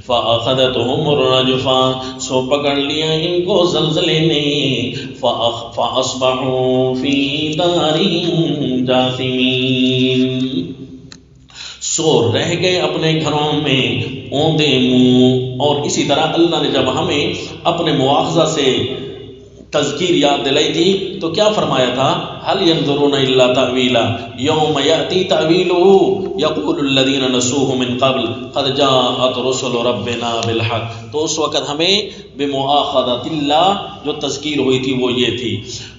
فَأَخَذَتْهُمُ الرَّجْفَةُ، سو پکڑ لیا ان کو زلزلے نے۔ فَأَصْبَحُوا فِي دَارِهِمْ جَاثِمِينَ، سو رہ گئے اپنے گھروں میں اوندے منہ۔ اور اسی طرح اللہ نے جب ہمیں اپنے مواخذہ سے تذکیر یاد دلائی تھی تو کیا فرمایا تھا؟ هل ينظرون الا تاویلا یوم یاتی تاویلہ یقول الذین نسوہ من قبل قد جاءت رسل ربنا بالحق۔ تو اس وقت ہمیں بمؤاخذۃ اللہ جو تذکیر ہوئی تھی وہ یہ تھی،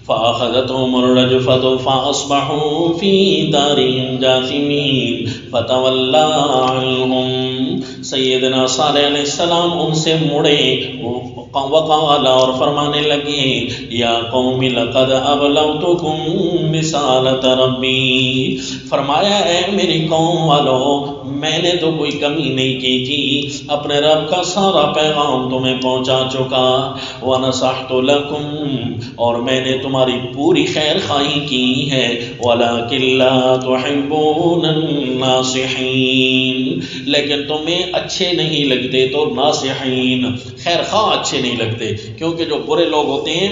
فَأَخَذَتْهُمُ الرَّجْفَةُ فَأَصْبَحُوا فِي دَارِهِمْ جَاثِمِينَ فَتَوَلَّىٰ عَنْهُمْ۔ سیدنا صالح علیہ السلام ان سے مڑے، وقال، اور فرمانے لگے، یا قوم لقد ابلغتکم رسالۃ ربی، فرمایا اے میری قوم والو میں نے تو کوئی کمی نہیں کی تھی، اپنے رب کا سارا پیغام تمہیں پہنچا چکا، ونصحت لکم، اور میں نے تمہاری پوری خیر خواہی کی ہے، ولکن لا تحبون الناصحین، لیکن تمہیں اچھے نہیں لگتے، تو ناصحین خیر خواہ اچھے نہیں لگتے، کیونکہ جو برے لوگ ہوتے ہیں،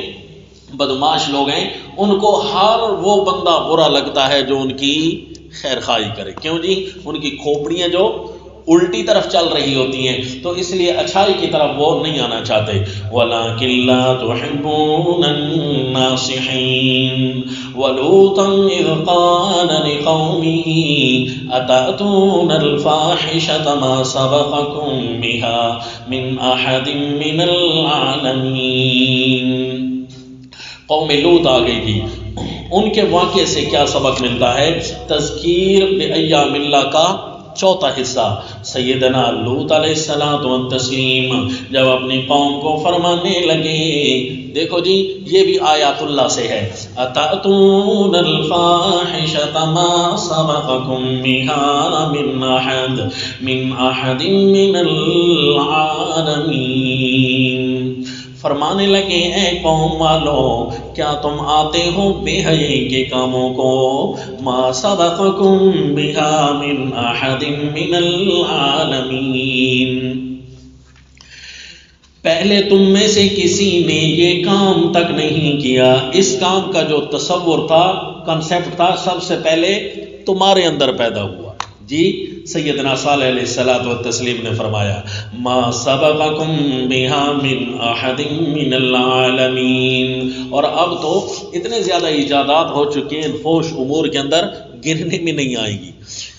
بدماش لوگ ہیں، ان کو ہر وہ بندہ برا لگتا ہے جو ان کی خیر خواہی کرے۔ کیوں جی؟ ان کی کھوپڑیاں جو الٹی طرف چل رہی ہوتی ہیں، تو اس لیے اچھائی کی طرف وہ نہیں آنا چاہتے۔ وَلَٰكِن لَّا تُحِبُّونَ النَّاصِحِينَ وَلُوطًا إِذْ قَالَ لِقَوْمِهِ أَتَأْتُونَ الْفَاحِشَةَ مَا سَبَقَكُم بِهَا مِنْ أَحَدٍ مِّنَ الْعَالَمِينَ۔ قوم لوط آ گئی تھی، ان کے واقعے سے کیا سبق ملتا ہے؟ تذکیر بأیام اللہ کا چوتھا حصہ۔ سیدنا لوط علیہ السلام والتسلیم جب اپنی قوم کو فرمانے لگے، دیکھو جی یہ بھی آیات اللہ سے ہے، اتأتون الفاحشۃ ما سبقکم بها من احد من العالمین، فرمانے لگے اے قوم والو کیا تم آتے ہو بے حیائی کے کاموں کو، ما سبقکم بها من احد من العالمین، پہلے تم میں سے کسی نے یہ کام تک نہیں کیا۔ اس کام کا جو تصور تھا، کنسیپٹ تھا، سب سے پہلے تمہارے اندر پیدا ہوا جی، سیدنا صالح علیہ الصلوۃ والتسلیم نے فرمایا ما سبقکم بہا من احد من العالمین. اور اب تو اتنے زیادہ ایجادات ہو چکے ہیں فوش امور کے اندر، گرنے میں نہیں آئیں گی.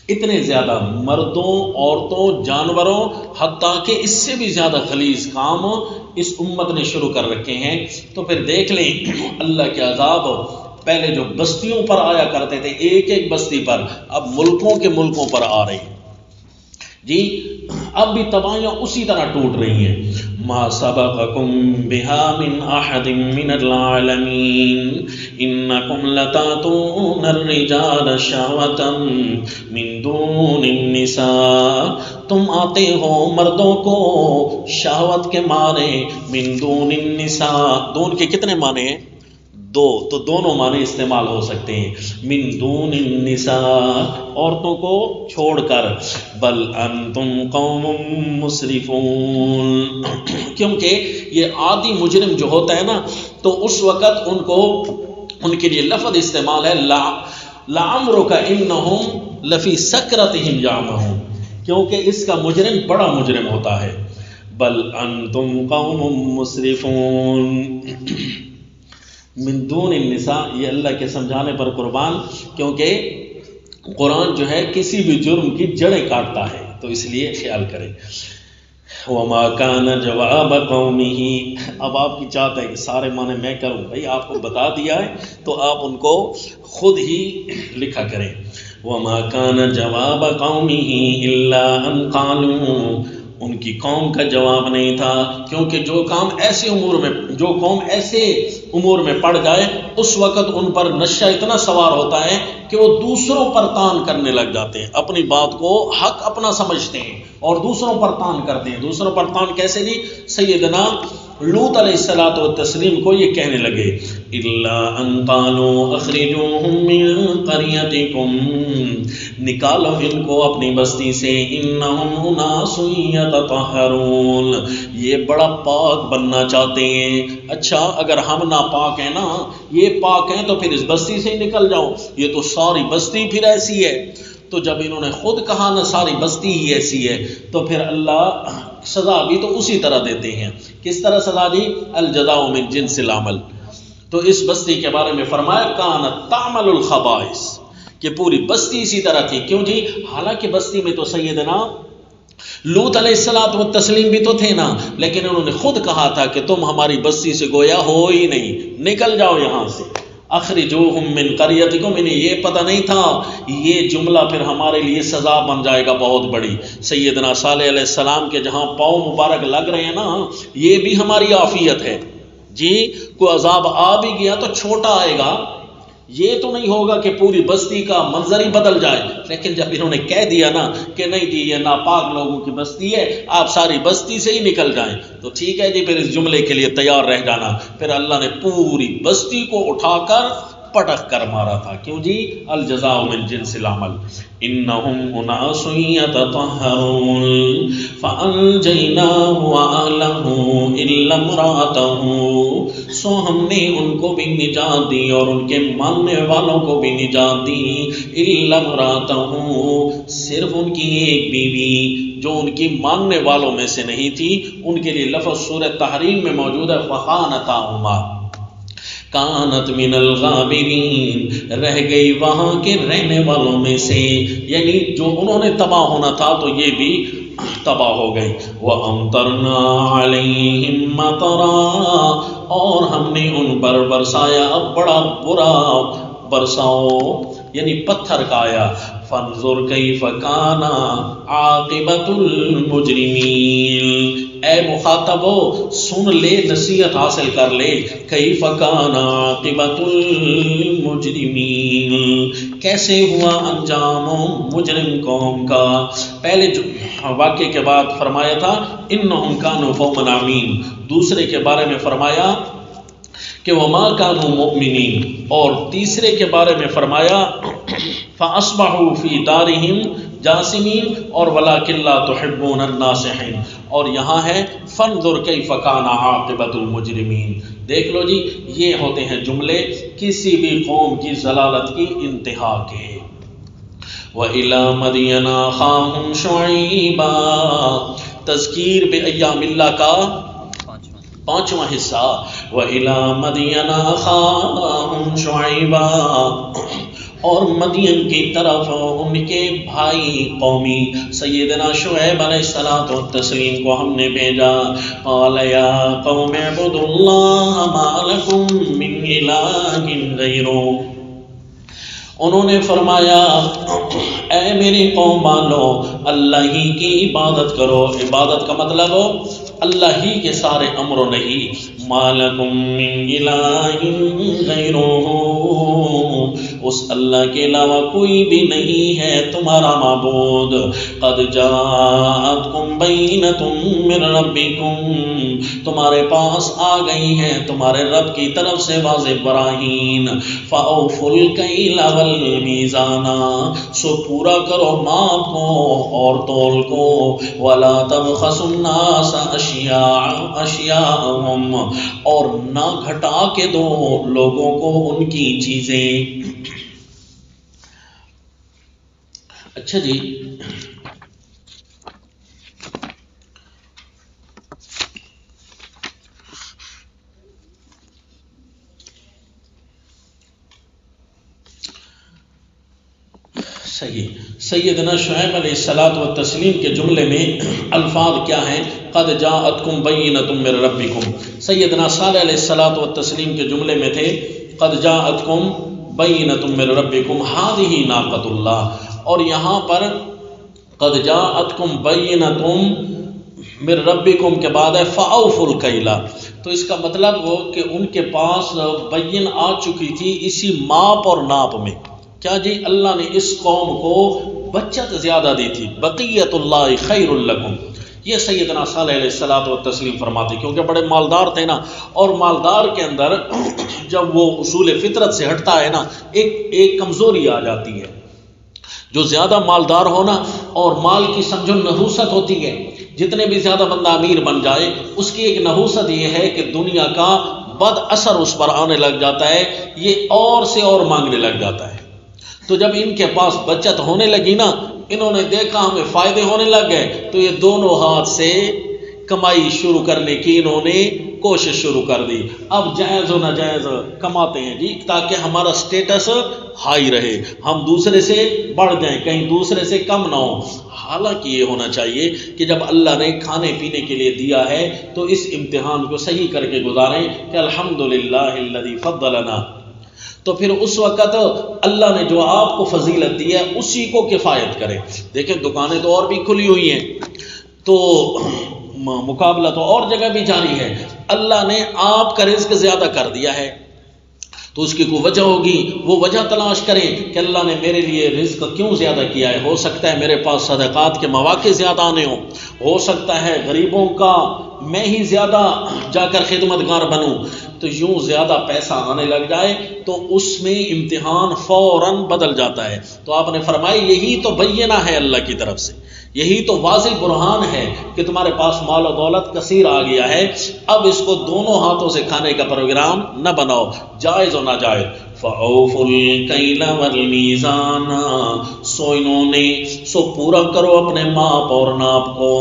اتنے زیادہ مردوں، عورتوں، جانوروں، حتیٰ کہ اس سے بھی زیادہ غلیظ کام اس امت نے شروع کر رکھے ہیں. تو پھر دیکھ لیں اللہ کے عذاب پہلے جو بستیوں پر آیا کرتے تھے، ایک ایک بستی پر، اب ملکوں پر آ رہی ہیں. جی اب بھی تباہیاں اسی طرح ٹوٹ رہی ہیں. ما سبقکم بہا من احد من العالمین انکم لتاتون الرجال شہوۃ من دون النساء. تم آتے ہو مردوں کو شہوت کے مارے، من دون النساء. دون کے کتنے معنی ہیں؟ دو، تو دونوں معنی استعمال ہو سکتے ہیں. من دون النساء، عورتوں کو چھوڑ کر. بل انتم قوم مسرفون، کیونکہ یہ عادی مجرم جو ہوتا ہے نا، تو اس وقت ان کے لیے لفظ استعمال ہے لعمرک انہم لفی سکرتہم یعمہون، کیونکہ اس کا مجرم بڑا مجرم ہوتا ہے. بل انتم قوم مسرفون. من دون النساء، یہ اللہ کے سمجھانے پر قربان، کیونکہ قرآن جو ہے کسی بھی جرم کی جڑیں کاٹتا ہے، تو اس لیے خیال کریں. وما کان جواب قومہ، اب آپ کی چاہتا ہے کہ سارے معنی میں کروں، بھائی آپ کو بتا دیا ہے تو آپ ان کو خود ہی لکھا کریں. وما کان جواب قومہ الا ان قالوا، ان کی قوم کا جواب نہیں تھا، کیونکہ جو قوم ایسے امور میں پڑ جائے اس وقت ان پر نشہ اتنا سوار ہوتا ہے کہ وہ دوسروں پر تان کرنے لگ جاتے ہیں، اپنی بات کو حق اپنا سمجھتے ہیں اور دوسروں پر تان کرتے ہیں. دوسروں پر تان کیسے جی؟ سیدنا لوط علیہ الصلوۃ والتسلیم کو یہ کہنے لگے الا ان قالوا اخرجوهم من قريتكم، نکالو ان کو اپنی بستی سے، انہم اناس یتطہرون، یہ بڑا پاک بننا چاہتے ہیں. اچھا اگر ہم ناپاک ہیں نا، یہ پاک ہیں تو پھر اس بستی سے ہی نکل جاؤ، یہ تو ساری بستی پھر ایسی ہے. تو جب انہوں نے خود کہا نا ساری بستی ہی ایسی ہے، تو پھر اللہ سزا بھی تو اسی طرح دیتے ہیں. کس طرح سزا دی؟ الجزاء من جنس العمل. تو اس بستی کے بارے میں فرمایا کانت تعمل الخبائث، کہ پوری بستی اسی طرح تھی. کیوں جی؟ حالانکہ بستی میں تو سیدنا لوط علیہ الصلوۃ والتسلیم بھی تو تھے نا، لیکن انہوں نے خود کہا تھا کہ تم ہماری بستی سے گویا ہو ہی نہیں، نکل جاؤ یہاں سے. اخرجوہم من قریتکم، انہیں یہ پتہ نہیں تھا یہ جملہ پھر ہمارے لیے سزا بن جائے گا بہت بڑی. سیدنا صالح علیہ السلام کے جہاں پاؤں مبارک لگ رہے ہیں نا، یہ بھی ہماری عافیت ہے. جی کوئی عذاب آ بھی گیا تو چھوٹا آئے گا، یہ تو نہیں ہوگا کہ پوری بستی کا منظر ہی بدل جائے. لیکن جب انہوں نے کہہ دیا نا کہ نہیں جی یہ ناپاک لوگوں کی بستی ہے، آپ ساری بستی سے ہی نکل جائیں، تو ٹھیک ہے جی، پھر اس جملے کے لیے تیار رہ جانا. پھر اللہ نے پوری بستی کو اٹھا کر پٹک کر مارا تھا. کیوں جی؟ الجزاء من جنس العمل. انہم اناس یتطہرون فانجیناہ واہلہ الا امرأتہ، سو ہم نے ان کو بھی نجات دی اور ان کے ماننے والوں کو بھی نجات دی. الا امرأتہ، صرف ان کی ایک بیوی جو ان کی ماننے والوں میں سے نہیں تھی، ان کے لیے لفظ سورہ تحریم میں موجود ہے فخانتاہما، کانت من الغابرین، رہ گئی وہاں کے رہنے والوں میں سے، یعنی جو انہوں نے تباہ ہونا تھا تو یہ بھی تباہ ہو گئی. وَأَمْطَرْنَا عَلَيْهِمْ مَطَرًا، اور ہم نے ان پر برسایا بڑا برا برساؤ، یعنی پتھر کا آیا. فانظر کیف کان عاقبۃ المجرمین، اے مخاطبو سن لے، نصیحت حاصل کر لے. کیف کان عاقبۃ المجرمین، کیسے ہوا انجام مجرم قوم کا. پہلے جو واقعے کے بعد فرمایا تھا انہم کانوا قوما عمین، دوسرے کے بارے میں فرمایا کہ وما کانوا مؤمنین، اور تیسرے کے بارے میں فرمایا فاصبحوا فی دارہم جاثمین، اور ولکن لا تحبون الناصحین. اور یہاں ہے فانظر کیف کان عاقبۃ المجرمین. دیکھ لو جی، یہ ہوتے ہیں جملے کسی بھی قوم کی ضلالت کی انتہا کے. وَإِلَى مَدْيَنَ أَخَاهُمْ شُعَيْبًا، تذکیر بِأَيَّامِ اللہ کا پانچواں حصہ. وَإِلَى مَدْيَنَ أَخَاهُمْ شُعَيْبًا، اور مدین کی طرف ان کے بھائی قومی سیدنا شعیب علیہ الصلوۃ والتسلیم کو ہم نے بھیجا. قال یا قوم اعبدوا اللہ ما لکم من الہ غیرہ، انہوں نے فرمایا اے میری قوم مانو اللہ ہی کی عبادت کرو. عبادت کا مطلب اللہ ہی کے سارے امر نہیں. ما لکم من الہ غیرہ، اس اللہ کے علاوہ کوئی بھی نہیں ہے تمہارا معبود. قد جاءتکم بینۃ من ربکم، تمہارے پاس آ گئی ہیں تمہارے رب کی طرف سے واضح براہین. فاوفوا الکیل والمیزان، سو پورا کرو ماپ کو اور تول کو. ولا تبخسوا الناس اشیاءهم، اور نہ گھٹا کے دو لوگوں کو ان کی چیزیں. اچھا جی، صحیح. سیدنا شعیب علیہ الصلوۃ والتسلیم کے جملے میں الفاظ کیا ہیں؟ قد جاءتکم بینۃ من ربکم. سیدنا صالح علیہ الصلوۃ والتسلیم کے جملے میں تھے قد جاءتکم بینۃ من ربکم ھذہ ناقۃ اللہ، اور یہاں پر قد جاءتکم بینۃ من ربکم کے بعد ہے فاوفوا الکیل. تو اس کا مطلب وہ کہ ان کے پاس بین آ چکی تھی اسی ماپ اور ناپ میں. کیا جی؟ اللہ نے اس قوم کو بچت زیادہ دی تھی. بقیت اللہ خیر لکم، یہ سیدنا صالح علیہ الصلوۃ والتسلیم فرماتے، کیونکہ بڑے مالدار تھے نا، اور مالدار کے اندر جب وہ اصول فطرت سے ہٹتا ہے نا ایک کمزوری آ جاتی ہے. جو زیادہ مالدار ہونا اور مال کی سمجھو نحوست ہوتی ہے، جتنے بھی زیادہ بندہ امیر بن جائے اس کی ایک نحوست یہ ہے کہ دنیا کا بد اثر اس پر آنے لگ جاتا ہے، یہ اور سے اور مانگنے لگ جاتا ہے. تو جب ان کے پاس بچت ہونے لگی نا، انہوں نے دیکھا ہمیں فائدے ہونے لگ گئے، تو یہ دونوں ہاتھ سے کمائی شروع کرنے کی انہوں نے کوشش شروع کر دی. اب جائز و ناجائز کماتے ہیں جی، تاکہ ہمارا سٹیٹس ہائی رہے، ہم دوسرے سے بڑھ جائیں، کہیں دوسرے سے کم نہ ہو. حالانکہ یہ ہونا چاہیے کہ جب اللہ نے کھانے پینے کے لیے دیا ہے تو اس امتحان کو صحیح کر کے گزاریں کہ الحمدللہ الذی فضلنا. تو پھر اس وقت اللہ نے جو آپ کو فضیلت دی ہے اسی کو کفایت کرے. دیکھیں دکانیں تو اور بھی کھلی ہوئی ہیں، تو مقابلہ تو اور جگہ بھی جاری ہے. اللہ نے آپ کا رزق زیادہ کر دیا ہے تو اس کی کوئی وجہ ہوگی، وہ وجہ تلاش کریں کہ اللہ نے میرے لیے رزق کیوں زیادہ کیا ہے. ہو سکتا ہے میرے پاس صدقات کے مواقع زیادہ آنے ہوں، ہو سکتا ہے غریبوں کا میں ہی زیادہ جا کر خدمتگار بنوں، تو یوں زیادہ پیسہ آنے لگ جائے تو اس میں امتحان فوراً بدل جاتا ہے. تو آپ نے فرمایا یہی تو بینہ ہے اللہ کی طرف سے، یہی تو واضح برہان ہے کہ تمہارے پاس مال و دولت کثیر آ گیا ہے. اب اس کو دونوں ہاتھوں سے کھانے کا پروگرام نہ بناؤ، جائز و ناجائز. فَأَوْفُوا الْكَيْلَ وَالْمِيزَانَ، سو انہوں نے پورا کرو اپنے ماپ اور ناپ کو،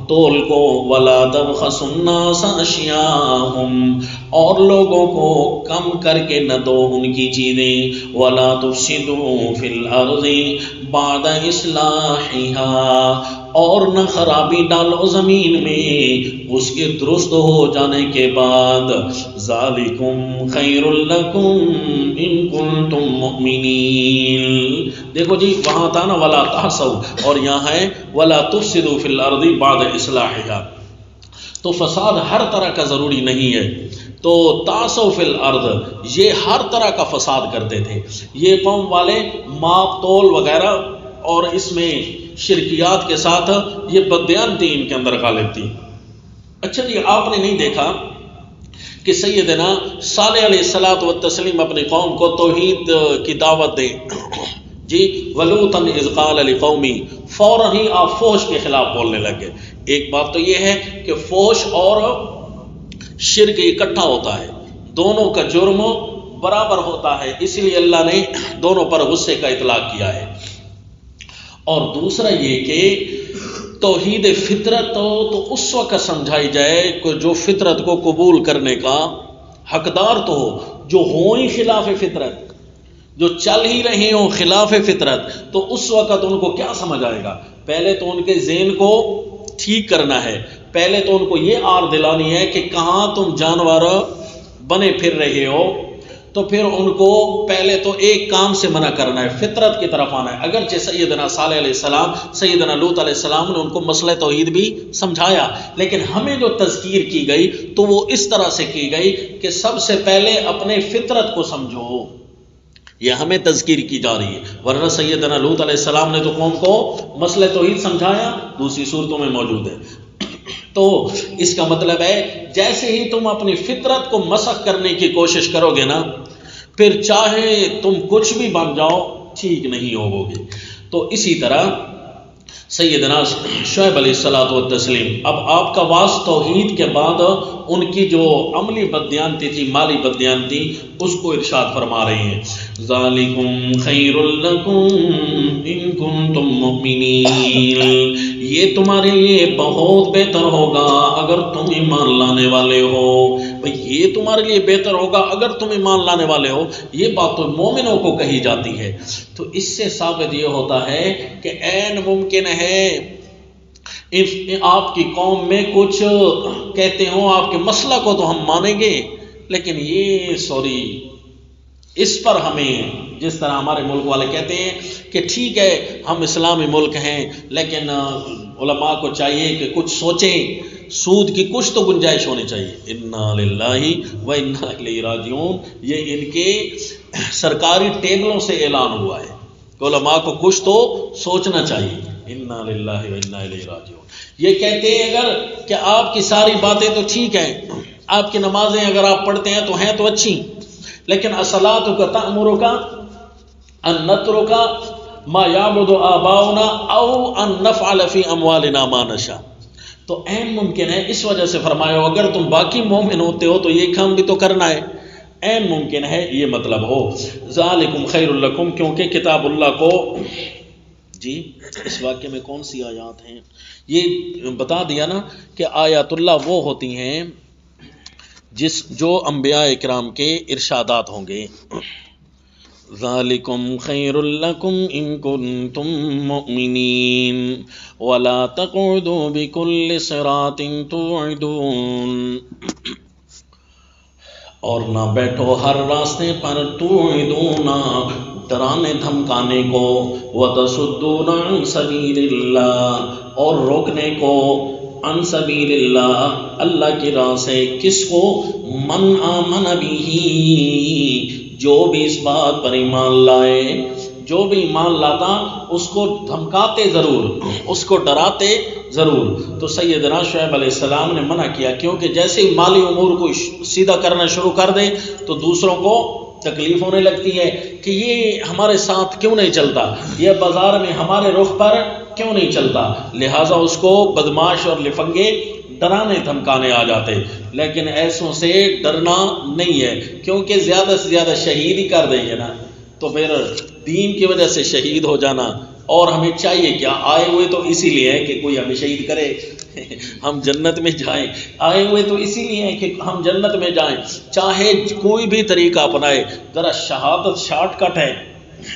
تول کو. وَلَا تَبْخَسُوا النَّاسَ أَشْيَاءَهُمْ، اور لوگوں کو کم کر کے نہ دو ان کی چیزیں. وَلَا تُفْسِدُوا فِي الْأَرْضِ بَعْدَ إِصْلَاحِهَا، اور نہ خرابی ڈالو زمین میں اس کے درست ہو جانے کے بعد. ذَلِكُمْ خَيْرٌ لَكُمْ إِن كُنتُم مُؤْمِنِينَ. دیکھو جی وہاں تھا نا وَلَا تَعْصَوْا، اور یہاں ہے وَلَا تُفْسِدُوا فِي الْأَرْضِ بَعْدَ إِصْلَاحِهَا. تو فساد ہر طرح کا ضروری نہیں ہے. تو تعصوا فی الارض یہ ہر طرح کا فساد کرتے تھے یہ قوم والے، ماپ تول وغیرہ، اور اس میں شرکیات کے ساتھ یہ بددیانتی ان کے اندر غالب تھی. اچھا جی، آپ نے نہیں دیکھا کہ سیدنا صالح علیہ الصلوۃ والتسلیم اپنی قوم کو توحید کی دعوت دیں جی. وَلُوطًا إِذْ قَالَ لِقَوْمِهِ، فوراً ہی آپ فحش کے خلاف بولنے لگے. ایک بات تو یہ ہے کہ فحش اور شرک اکٹھا ہوتا ہے، دونوں کا جرم برابر ہوتا ہے، اس لیے اللہ نے دونوں پر غصے کا اطلاق کیا ہے. اور دوسرا یہ کہ توحید فطرت تو اس وقت سمجھائی جائے کہ جو فطرت کو قبول کرنے کا حقدار تو ہو، جو ہوں ہی خلاف فطرت، جو چل ہی رہے ہوں خلاف فطرت، تو اس وقت ان کو کیا سمجھ آئے گا؟ پہلے تو ان کے ذہن کو ٹھیک کرنا ہے، پہلے تو ان کو یہ آر دلانی ہے کہ کہاں تم جانور بنے پھر رہے ہو، تو پھر ان کو پہلے تو ایک کام سے منع کرنا ہے، فطرت کی طرف آنا ہے۔ اگرچہ سیدنا صالح علیہ السلام، سیدنا لوط علیہ السلام نے ان کو مسئلہ توحید بھی سمجھایا، لیکن ہمیں جو تذکیر کی گئی تو وہ اس طرح سے کی گئی کہ سب سے پہلے اپنے فطرت کو سمجھو، یہ ہمیں تذکیر کی جا رہی ہے۔ ورنہ سیدنا لوط علیہ السلام نے تو قوم کو مسئلہ توحید سمجھایا، دوسری صورتوں میں موجود ہے۔ تو اس کا مطلب ہے جیسے ہی تم اپنی فطرت کو مسخ کرنے کی کوشش کرو گے نا، پھر چاہے تم کچھ بھی بن جاؤ ٹھیک نہیں ہوو گے۔ تو اسی طرح سیدنا شعیب علیہ الصلوۃ والتسلیم، اب آپ کا واس توحید کے بعد ان کی جو عملی بددیانتی تھی، مالی بددیانتی، اس کو ارشاد فرما رہے ہیں، ذالکم خیر لکم ان کنتم مؤمنین، یہ تمہارے لیے بہت بہتر ہوگا اگر تم ایمان لانے والے ہو۔ بھئی یہ تمہارے لیے بہتر ہوگا اگر تم ایمان لانے والے ہو، یہ بات تو مومنوں کو کہی جاتی ہے۔ تو اس سے ثابت یہ ہوتا ہے کہ عین ممکن ہے آپ کی قوم میں کچھ کہتے ہوں آپ کے مسئلہ کو تو ہم مانیں گے، لیکن یہ اس پر ہمیں، جس طرح ہمارے ملک والے کہتے ہیں کہ ٹھیک ہے ہم اسلامی ملک ہیں لیکن علماء کو چاہیے کہ کچھ سوچیں، سود کی کچھ تو گنجائش ہونی چاہیے۔ انا للہ و انا الیہ راجعون، یہ ان کے سرکاری ٹیبلوں سے اعلان ہوا ہے کہ علماء کو کچھ تو سوچنا چاہیے۔ انا للہ و انا الیہ راجعون، یہ کہتے ہیں اگر کہ آپ کی ساری باتیں تو ٹھیک ہیں، آپ کی نمازیں اگر آپ پڑھتے ہیں تو اچھی، لیکن الصلاۃ تأمرک ان نترک ما یعبد آباؤنا او ان نفعل فی اموالنا ما نشاء، تو عین ممکن ہے، اس وجہ سے فرمایا اگر تم باقی مومن ہوتے ہو تو یہ کام بھی تو کرنا ہے، عین ممکن ہے یہ مطلب ہو۔ ذالکم خیر لکم، کیونکہ کتاب اللہ کو، جی اس واقعے میں کون سی آیات ہیں یہ بتا دیا نا کہ آیات اللہ وہ ہوتی ہیں جو انبیاء اکرام کے ارشادات ہوں گے۔ ذالکم خیر لکم ان کنتم مؤمنین ولا تقعدوا بکل صراط توعدون، اور نہ بیٹھو ہر راستے پر توعدون، ڈرانے دھمکانے کو، وتصدون عن سبیل اللہ، اور روکنے کو، عن سبیل اللہ، اللہ کی راہ سے، کس کو؟ من آمن بھی، جو بھی اس بات پر ایمان لائے، جو بھی ایمان لاتا اس کو دھمکاتے ضرور، اس کو ڈراتے ضرور۔ تو سیدنا شعیب علیہ السلام نے منع کیا، کیونکہ جیسے ہی مالی امور کو سیدھا کرنا شروع کر دے تو دوسروں کو تکلیف ہونے لگتی ہے کہ یہ ہمارے ساتھ کیوں نہیں چلتا، یہ بازار میں ہمارے رخ پر کیوں نہیں چلتا، لہٰذا اس کو بدماش اور لفنگے ڈرانے دھمکانے آ جاتے۔ لیکن ایسوں سے ڈرنا نہیں ہے، کیونکہ زیادہ سے زیادہ شہید ہی کر دیں گے نا، تو پھر دین کی وجہ سے شہید ہو جانا، اور ہمیں چاہیے کیا، آئے ہوئے تو اسی لیے ہے کہ کوئی ہمیں شہید کرے ہم جنت میں جائیں، آئے ہوئے تو اسی لیے ہیں کہ ہم جنت میں جائیں، چاہے کوئی بھی طریقہ اپنائے، ذرا شہادت شارٹ کٹ ہے،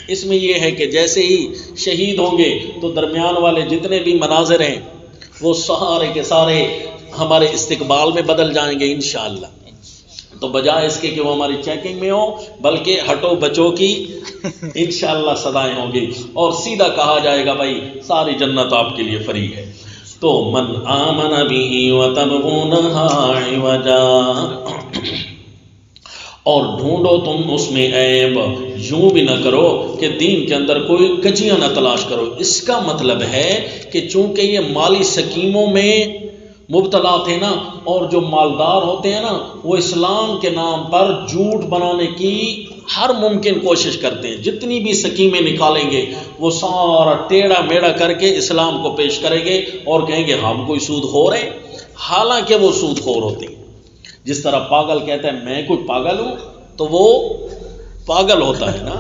اس میں یہ ہے کہ جیسے ہی شہید ہوں گے تو درمیان والے جتنے بھی مناظر ہیں وہ سارے کے سارے ہمارے استقبال میں بدل جائیں گے انشاءاللہ۔ تو بجائے اس کے کہ وہ ہماری چیکنگ میں ہو، بلکہ ہٹو بچو کی انشاءاللہ صدائیں ہوں گی، اور سیدھا کہا جائے گا بھائی ساری جنت آپ کے لیے فری ہے۔ تو من آمن بھی وتبغونہا عوجا، اور ڈھونڈو تم اس میں عیب، یوں بھی نہ کرو کہ دین کے اندر کوئی کجیاں نہ تلاش کرو۔ اس کا مطلب ہے کہ چونکہ یہ مالی سکیموں میں مبتلا تھے نا، اور جو مالدار ہوتے ہیں نا وہ اسلام کے نام پر جھوٹ بنانے کی ہر ممکن کوشش کرتے ہیں، جتنی بھی سکیمیں نکالیں گے وہ سارا ٹیڑھا میڑھا کر کے اسلام کو پیش کریں گے اور کہیں گے ہم کوئی سود خور ہیں، حالانکہ وہ سود خور ہوتے ہیں۔ جس طرح پاگل کہتا ہے میں کوئی پاگل ہوں، تو وہ پاگل ہوتا ہے نا،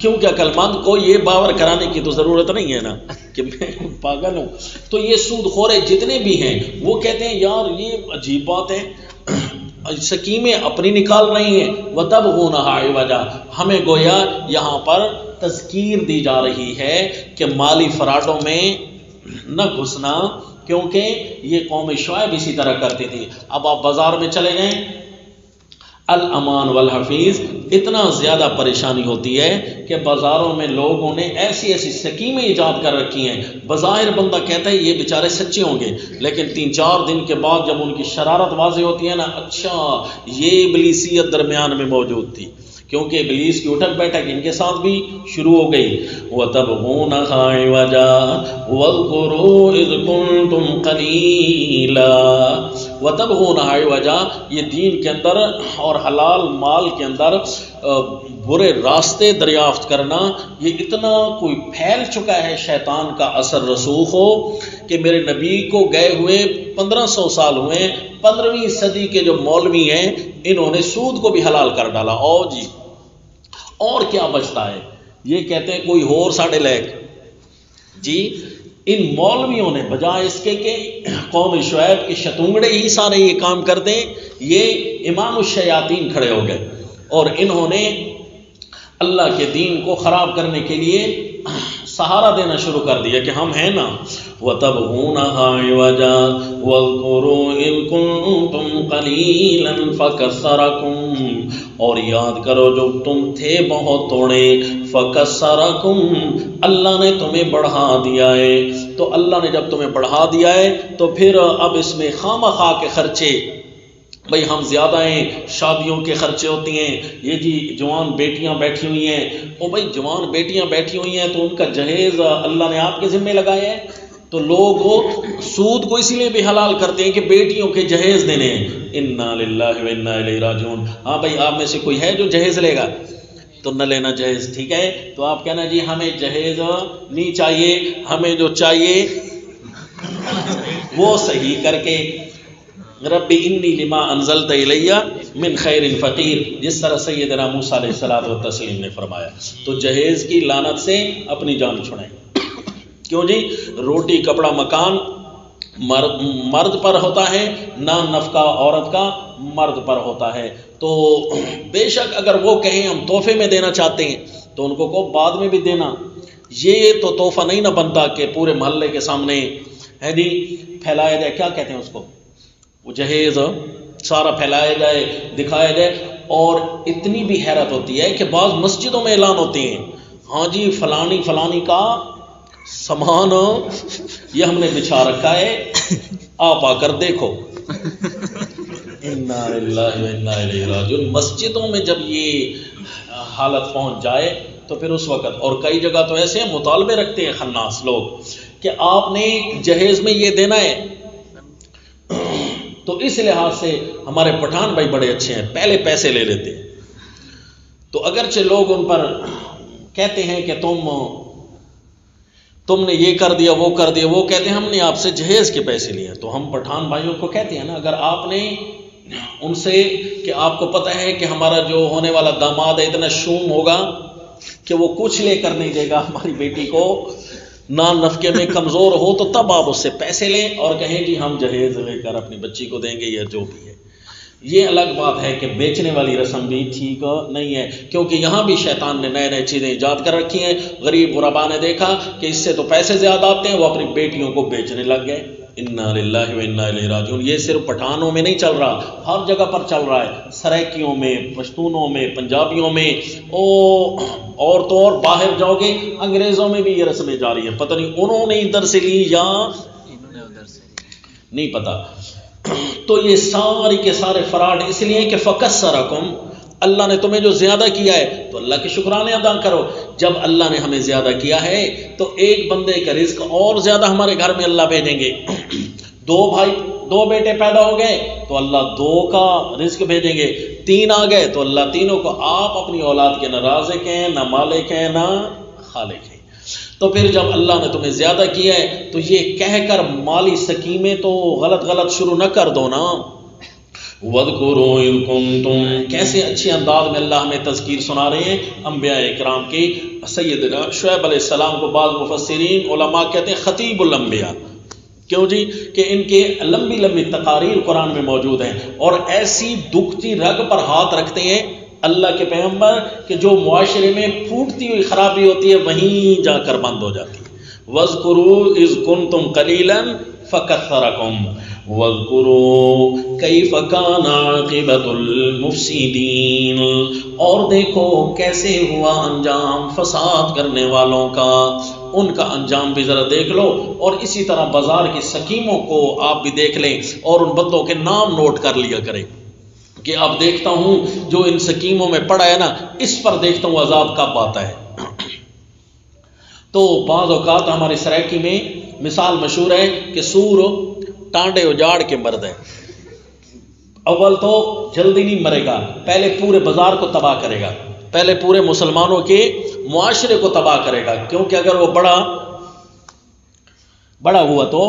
کیونکہ عقل مند کو یہ باور کرانے کی تو ضرورت نہیں ہے نا کہ میں پاگل ہوں. تو یہ سود خورے جتنے بھی ہیں وہ کہتے ہیں یار یہ عجیب بات ہے، سکیمیں اپنی نکال رہی ہیں. وَتَبْغُونَهَا عِوَجًا، ہمیں گویا یہاں پر تذکیر دی جا رہی ہے کہ مالی فراڈوں میں نہ گھسنا، کیونکہ یہ قوم شعیب اسی طرح کرتی تھی. اب آپ بازار میں چلے جائیں، الامان والحفیظ، اتنا زیادہ پریشانی ہوتی ہے کہ بازاروں میں لوگوں نے ایسی ایسی سکیمیں ایجاد کر رکھی ہیں. بظاہر بندہ کہتا ہے یہ بیچارے سچے ہوں گے، لیکن 3-4 دن کے بعد جب ان کی شرارت واضح ہوتی ہے نا، اچھا یہ ابلیسیت درمیان میں موجود تھی، کیونکہ ابلیس کی اٹھک بیٹھک ان کے ساتھ بھی شروع ہو گئی. وَتَبْغُونَهَا عِوَجًا وَاذْكُرُوا إِذْ كُنْتُمْ قَلِيلًا. وَتَبْغُونَهَا عِوَجًا، یہ دین کے اندر اور حلال مال کے اندر برے راستے دریافت کرنا، یہ اتنا کوئی پھیل چکا ہے، شیطان کا اثر رسوخ ہو کہ میرے نبی کو گئے ہوئے 1500 سال ہوئے، 15ویں صدی کے جو مولوی ہیں انہوں نے سود کو بھی حلال کر ڈالا. جی اور کیا بچتا ہے؟ یہ کہتے ہیں کوئی اور ساڑھے لیک. جی ان مولویوں نے بجائے اس کے کہ قوم شعیب کے شتونگڑے ہی سارے یہ کام کر دیں، یہ امام الشیاطین کھڑے ہو گئے اور انہوں نے اللہ کے دین کو خراب کرنے کے لیے سہارا دینا شروع کر دیا کہ ہم ہیں نا. وَتَبْغُونَهَا عِوَجًا وَاذْكُرُوا إِذْ كُنْتُمْ قَلِيلًا فَكَثَّرَكُمْ، اور یاد کرو جو تم تھے بہت تھوڑے، فَكَثَّرَكُمْ، اللہ نے تمہیں بڑھا دیا ہے. تو اللہ نے جب تمہیں بڑھا دیا ہے تو پھر اب اس میں خواہ کے خرچے، بھئی ہم زیادہ ہیں، شادیوں کے خرچے ہوتی ہیں، یہ جی جوان بیٹیاں بیٹھی ہوئی ہیں، او بھئی جوان بیٹیاں بیٹھی ہوئی ہیں تو ان کا جہیز اللہ نے آپ کے ذمہ لگایا ہے. تو لوگ سود کو اسی لیے بھی حلال کرتے ہیں کہ بیٹیوں کے جہیز دینے ہیں. انا للہ و انا الیہ راجعون. ہاں بھئی آپ میں سے کوئی ہے جو جہیز لے گا تو نہ لینا جہیز، ٹھیک ہے؟ تو آپ کہنا جی ہمیں جہیز نہیں چاہیے، ہمیں جو چاہیے وہ صحیح کر کے رب انی لما انزلت الی من خیر فقیر، جس طرح سیدنا موسیٰ علیہ الصلوۃ والتسلیم نے فرمایا. تو جہیز کی لعنت سے اپنی جان چھڑائیں. کیوں جی؟ روٹی کپڑا مکان مرد پر ہوتا ہے، نہ نفقہ عورت کا مرد پر ہوتا ہے. تو بے شک اگر وہ کہیں ہم تحفے میں دینا چاہتے ہیں تو ان کو بعد میں بھی دینا. یہ تو تحفہ نہیں نہ بنتا کہ پورے محلے کے سامنے ہے جی پھیلایا جائے، کیا کہتے ہیں اس کو، وہ جہیز سارا پھیلایا جائے، دکھایا جائے. اور اتنی بھی حیرت ہوتی ہے کہ بعض مسجدوں میں اعلان ہوتے ہیں، ہاں جی فلانی کا سامان یہ ہم نے بچھا رکھا ہے، آپ آ کر دیکھو. انا للہ و انا الیہ راجعون. مسجدوں میں جب یہ حالت پہنچ جائے تو پھر اس وقت، اور کئی جگہ تو ایسے ہیں مطالبے رکھتے ہیں خناس لوگ کہ آپ نے جہیز میں یہ دینا ہے. تو اس لحاظ سے ہمارے پٹھان بھائی بڑے اچھے ہیں، پہلے پیسے لے لیتے ہیں. تو اگرچہ لوگ ان پر کہتے ہیں کہ تم نے یہ کر دیا وہ کر دیا، وہ کہتے ہیں ہم نے آپ سے جہیز کے پیسے لیے. تو ہم پٹھان بھائیوں کو کہتے ہیں نا، اگر آپ نے ان سے کہ آپ کو پتہ ہے کہ ہمارا جو ہونے والا داماد ہے اتنا شوم ہوگا کہ وہ کچھ لے کر نہیں دے گا ہماری بیٹی کو، نان نفقے میں کمزور ہو، تو تب آپ اس سے پیسے لیں اور کہیں جی ہم جہیز لے کر اپنی بچی کو دیں گے یا جو بھی ہے. یہ الگ بات ہے کہ بیچنے والی رسم بھی ٹھیک نہیں ہے، کیونکہ یہاں بھی شیطان نے نئے چیزیں ایجاد کر رکھی ہیں. غریب غربا نے دیکھا کہ اس سے تو پیسے زیادہ آتے ہیں، وہ اپنی بیٹیوں کو بیچنے لگ گئے. انا للہ و انا الیہ راجعون. یہ صرف پٹھانوں میں نہیں چل رہا، ہر جگہ پر چل رہا ہے، سرائکیوں میں، پشتونوں میں، پنجابیوں میں، اور تو اور باہر جاؤ گے انگریزوں میں بھی یہ رسمیں جاری ہیں. پتہ نہیں انہوں نے ادھر سے لی یا انہوں نے ادھر سے، نہیں پتہ. تو یہ ساری کے سارے فراڈ اس لیے کہ فَكَسَّرَكُمْ، اللہ نے تمہیں جو زیادہ کیا ہے تو اللہ کے شکرانے ادا کرو. جب اللہ نے ہمیں زیادہ کیا ہے تو ایک بندے کا رزق اور زیادہ ہمارے گھر میں اللہ بھیجیں گے. 2 بیٹے پیدا ہو گئے تو اللہ 2 کا رزق بھیجیں گے. 3 آ گئے تو اللہ تینوں کو، آپ اپنی اولاد کے نہ رازق ہیں، نہ مالک ہیں، نہ خالق ہیں. تو پھر جب اللہ نے تمہیں زیادہ کیا ہے تو یہ کہہ کر مالی سکیمیں تو غلط شروع نہ کر دو نا. وَاذْكُرُوا إِذْ كُنْتُمْ، کیسے اچھے انداز میں اللہ ہمیں تذکیر سنا رہے ہیں انبیاء اکرام کی. سیدنا شعیب علیہ السلام کو بعض مفسرین علماء کہتے ہیں خطیب الانبیاء. کیوں جی؟ کہ ان کے لمبی لمبی تقاریر قرآن میں موجود ہیں اور ایسی دکھتی رگ پر ہاتھ رکھتے ہیں اللہ کے پیغمبر کہ جو معاشرے میں پھوٹتی ہوئی خرابی ہوتی ہے وہیں جا کر بند ہو جاتی ہے. وَاذْكُرُوا إِذْ كُنْتُمْ قَلِيلًا فَكَثَّرَكُمْ وَاذْكُرُوا كَيْفَ كَانَ عَاقِبَةُ الْمُفْسِدِينَ، اور دیکھو کیسے ہوا انجام فساد کرنے والوں کا، ان کا انجام بھی ذرا دیکھ لو. اور اسی طرح بازار کی سکیموں کو آپ بھی دیکھ لیں اور ان بندوں کے نام نوٹ کر لیا کریں کہ اب دیکھتا ہوں جو ان سکیموں میں پڑا ہے نا اس پر دیکھتا ہوں عذاب کب آتا ہے. تو بعض اوقات ہماری سرائکی میں مثال مشہور ہے کہ سور ٹانڈے اجاڑ کے مرد ہے. اول تو جلدی نہیں مرے گا، پہلے پورے بازار کو تباہ کرے گا، پہلے پورے مسلمانوں کے معاشرے کو تباہ کرے گا. کیونکہ اگر وہ بڑا ہوا تو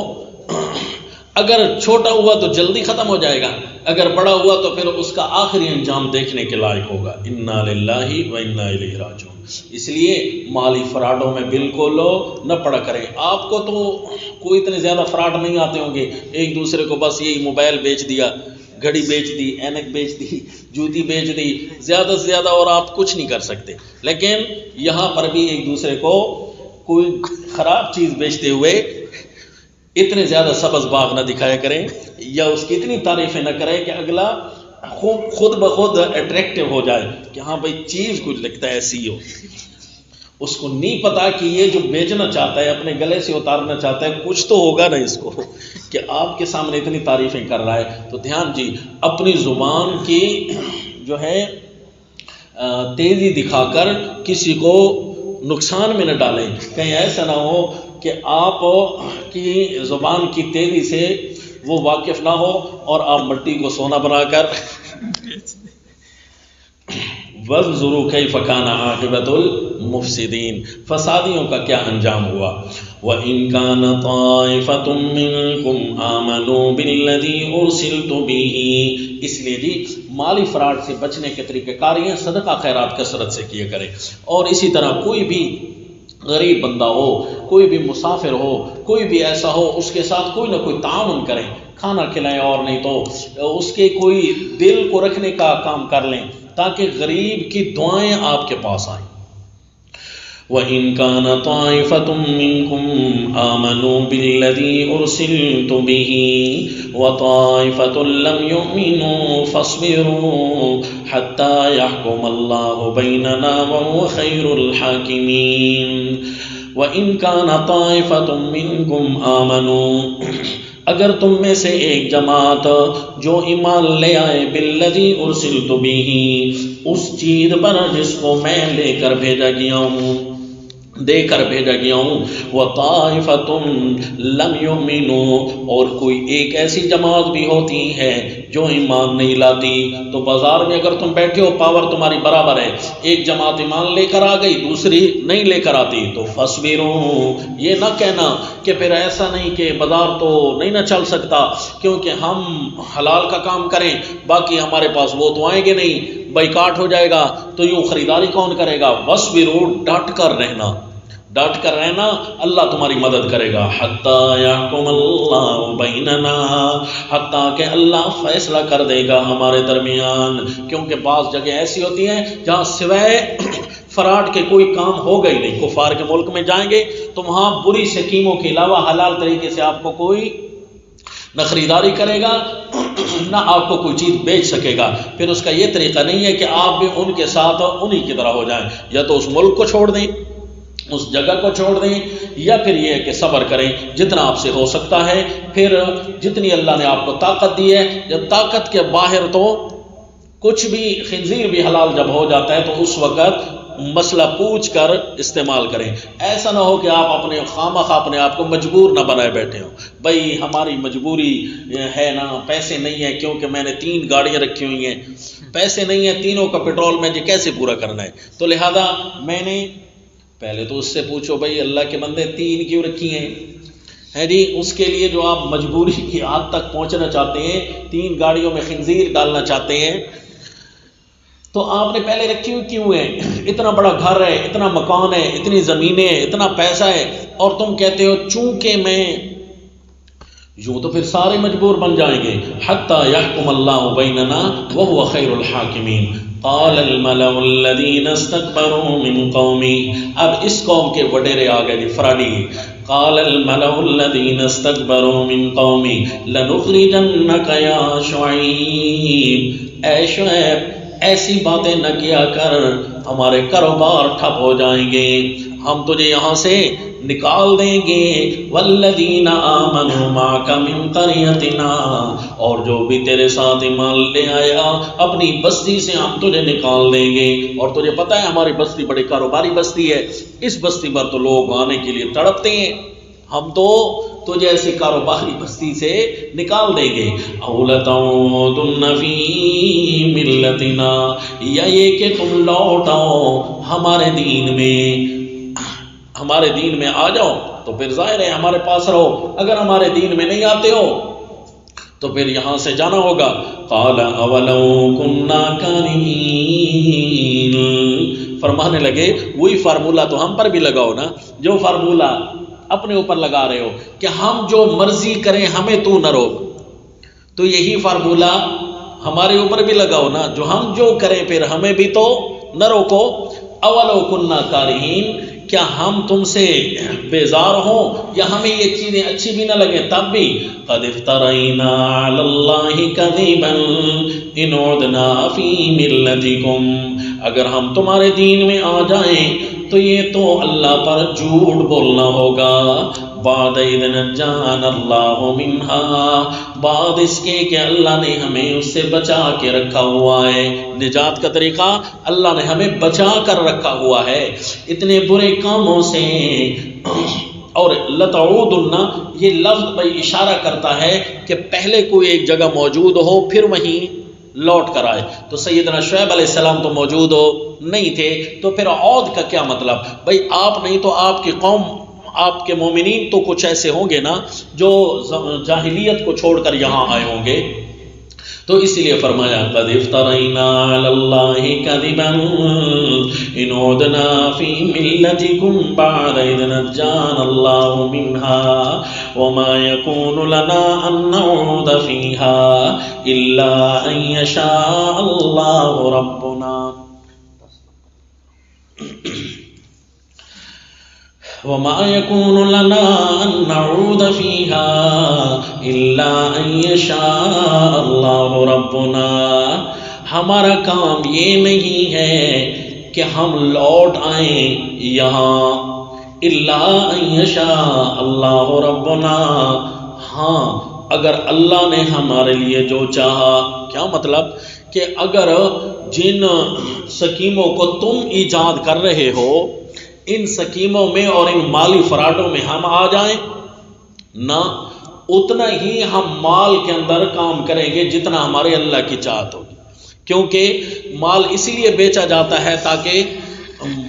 اگر چھوٹا ہوا تو جلدی ختم ہو جائے گا، اگر بڑا ہوا تو پھر اس کا آخری انجام دیکھنے کے لائق ہوگا. انا للہ و انا الیہ راجعون. اس لیے مالی فراڈوں میں بالکل نہ پڑا کریں. آپ کو تو کوئی اتنے زیادہ فراڈ نہیں آتے ہوں گے، ایک دوسرے کو بس یہی موبائل بیچ دیا، گھڑی بیچ دی، اینک بیچ دی، جوتی بیچ دی، زیادہ سے زیادہ اور آپ کچھ نہیں کر سکتے. لیکن یہاں پر بھی ایک دوسرے کو کوئی خراب چیز بیچتے ہوئے اتنے زیادہ سبز باغ نہ دکھایا کریں یا اس کی اتنی تعریفیں نہ کریں کہ اگلا خود بخود اٹریکٹیو ہو جائے کہ ہاں بھائی چیز کچھ لگتا ہے ایسی ہو. اس کو نہیں پتا کہ یہ جو بیچنا چاہتا ہے اپنے گلے سے اتارنا چاہتا ہے کچھ تو ہوگا نا اس کو کہ آپ کے سامنے اتنی تعریفیں کر رہا ہے. تو دھیان جی اپنی زبان کی جو ہے تیزی دکھا کر کسی کو نقصان میں نہ ڈالیں. کہیں ایسا نہ ہو کہ آپ کی زبان کی تیزی سے وہ واقف نہ ہو اور آپ مٹی کو سونا بنا کر وَانظُرُوا كَيْفَ كَانَ عَاقِبَةُ الْمُفْسِدِينَ، فسادیوں کا کیا انجام ہوا. وَإِنْ كَانَ طَائِفَةٌ مِّنْكُمْ آمَنُوا بِالَّذِي أُرْسِلْتُ بِهِ. اس لیے جی مالی فراڈ سے بچنے کے طریقہ کار ہیں، صدقہ خیرات کثرت سے کیے کریں. اور اسی طرح کوئی بھی غریب بندہ ہو، کوئی بھی مسافر ہو، کوئی بھی ایسا ہو اس کے ساتھ کوئی نہ کوئی تعاون کریں، کھانا کھلائیں اور نہیں تو اس کے کوئی دل کو رکھنے کا کام کر لیں تاکہ غریب کی دعائیں آپ کے پاس آئیں. وَإِنْ كَانَ طَائِفَةٌ مِّنْكُمْ آمَنُوا بِالَّذِي أُرْسِلْتُ بِهِ وَطَائِفَةٌ لَمْ يُؤْمِنُوا فَاصْبِرُوا حَتَّى يَحْكُمَ اللَّهُ بَيْنَنَا وَهُوَ خَيْرُ الْحَاكِمِينَ. وَإِنْ كَانَ طَائِفَةٌ مِّنْكُمْ آمَنُوا، اگر تم میں سے ایک جماعت جو ایمان لے آئے بالذی ارسلت بہ، اس چیز پر جس کو میں لے کر بھیجا گیا ہوں، دے کر بھیجا گیا ہوں، وَطَائِفَةٌ لَمْ يُؤْمِنُوا، اور کوئی ایک ایسی جماعت بھی ہوتی ہے جو ایمان نہیں لاتی. تو بازار میں اگر تم بیٹھے ہو پاور تمہاری برابر ہے، ایک جماعت ایمان لے کر آ گئی دوسری نہیں لے کر آتی تو فَاصْبِرُوا، یہ نہ کہنا کہ پھر ایسا نہیں کہ بازار تو نہیں نہ چل سکتا کیونکہ ہم حلال کا کام کریں باقی ہمارے پاس وہ تو آئیں گے نہیں، بائیکاٹ ہو جائے گا تو یوں خریداری کون کرے گا. وَاصْبِرُوا، ڈٹ کر رہنا، ڈٹ کر رہنا، اللہ تمہاری مدد کرے گا. حَتَّى يَحْكُمَ اللَّهُ بَيْنَنَا، حتیٰ کہ اللہ فیصلہ کر دے گا ہمارے درمیان. کیونکہ بعض جگہ ایسی ہوتی ہیں جہاں سوائے فراڈ کے کوئی کام ہوگا ہی نہیں. کفار کے ملک میں جائیں گے تو وہاں بری سکیموں کے علاوہ حلال طریقے سے آپ کو کوئی نہ خریداری کرے گا نہ آپ کو کوئی چیز بیچ سکے گا. پھر اس کا یہ طریقہ نہیں ہے کہ آپ بھی ان کے ساتھ انہی کی طرح ہو جائیں، یا تو اس ملک کو چھوڑ دیں، اس جگہ کو چھوڑ دیں، یا پھر یہ کہ صبر کریں جتنا آپ سے ہو سکتا ہے. پھر جتنی اللہ نے آپ کو طاقت دی ہے، جب طاقت کے باہر تو کچھ بھی، خنزیر بھی حلال جب ہو جاتا ہے تو اس وقت مسئلہ پوچھ کر استعمال کریں. ایسا نہ ہو کہ آپ اپنے خامخواہ اپنے آپ کو مجبور نہ بنائے بیٹھے ہوں. بھائی ہماری مجبوری ہے نا، پیسے نہیں ہیں کیونکہ میں نے 3 گاڑیاں رکھی ہوئی ہیں، پیسے نہیں ہیں، تینوں کا پیٹرول میں کیسے پورا کرنا ہے، تو لہذا میں نے، پہلے تو اس سے پوچھو بھائی اللہ کے بندے 3 کیوں رکھی ہیں، ہے جی، اس کے لیے جو آپ مجبوری کی حد تک پہنچنا چاہتے ہیں، 3 گاڑیوں میں خنزیر ڈالنا چاہتے ہیں، تو آپ نے پہلے رکھی ہوئی کیوں ہے؟ اتنا بڑا گھر ہے، اتنا مکان ہے، اتنی زمینیں ہیں، اتنا پیسہ ہے، اور تم کہتے ہو چونکہ میں یوں، تو پھر سارے مجبور بن جائیں گے. حتی یحکم اللہ بیننا وہو خیر الحاکمین. قال الملأ الذین استکبروا من قومی. اب اس قوم کے وڈیرے آ گئے، فراڈی. قال الملأ الذین استکبروا من قومی لنخرجنک یا شعیب. اے شعیب، ایسی باتیں نہ کیا کر، ہمارے کاروبار ٹھپ ہو جائیں گے، ہم تجھے یہاں سے نکال دیں گے. والذین آمنوا معک من قریتنا. اور جو بھی تیرے ساتھ ایمان لے آیا اپنی بستی سے ہم تجھے نکال دیں گے. اور تجھے پتہ ہے ہماری بستی بڑی کاروباری بستی ہے، اس بستی پر تو لوگ آنے کے لیے تڑپتے ہیں، ہم تو تجھے ایسی کاروباری بستی سے نکال دیں گے. او لتعودن فی ملتنا. یا یہ کہ تم لوٹ آؤ ہمارے دین میں، ہمارے دین میں آ جاؤ تو پھر ظاہر ہے ہمارے پاس رہو، اگر ہمارے دین میں نہیں آتے ہو تو پھر یہاں سے جانا ہوگا. قال اولو کنا کارہین. فرمانے لگے وہی فارمولہ تو ہم پر بھی لگاؤ نا، جو فارمولہ اپنے اوپر لگا رہے ہو کہ ہم جو مرضی کریں ہمیں تو نہ روک، تو یہی فارمولہ ہمارے اوپر بھی لگاؤ نا، جو ہم جو کریں پھر ہمیں بھی تو نہ روکو. اولو کنا کارہین. کیا ہم تم سے بیزار ہوں یا ہمیں یہ چیزیں اچھی بھی نہ لگیں تب بھی؟ قد افترینا علی اللہ کذبا ان عدنا فی ملتکم. اگر ہم تمہارے دین میں آ جائیں تو یہ تو اللہ پر جھوٹ بولنا ہوگا. بعد اذ نجانا اللہ منہا. بعد اس کے کہ اللہ نے ہمیں اس سے بچا کے رکھا ہوا ہے. نجات کا طریقہ اللہ نے ہمیں بچا کر رکھا ہوا ہے اتنے برے کاموں سے. اور لتعودن، یہ لفظ بھائی اشارہ کرتا ہے کہ پہلے کوئی ایک جگہ موجود ہو پھر وہیں لوٹ کر آئے. تو سیدنا شعیب علیہ السلام تو موجود ہو نہیں تھے، تو پھر عود کا کیا مطلب؟ بھائی آپ نہیں تو آپ کی قوم، آپ کے مومنین تو کچھ ایسے ہوں گے نا جو جاہلیت کو چھوڑ کر یہاں آئے ہوں گے. تو اس لیے فرمایا قد افترینا علی اللہ کذبا ان عدنا فی ملتکم بعد اذ نجانا اللہ منہا وما یکون لنا ان نعود فیہا الا ان یشاء اللہ ربنا. وما يكون لنا أن نعود فيها إلا أن يشاء الله ربنا. ہمارا کام یہ نہیں ہے کہ ہم لوٹ آئیں یہاں، الا ان یشاء اللہ ربنا. ہاں اگر اللہ نے ہمارے لیے جو چاہا. کیا مطلب؟ کہ اگر جن سکیموں کو تم ایجاد کر رہے ہو ان سکیموں میں اور ان مالی فراڈوں میں ہم آ جائیں نہ، اتنا ہی ہم مال کے اندر کام کریں گے جتنا ہمارے اللہ کی چاہت ہوگی. کیونکہ مال اسی لیے بیچا جاتا ہے تاکہ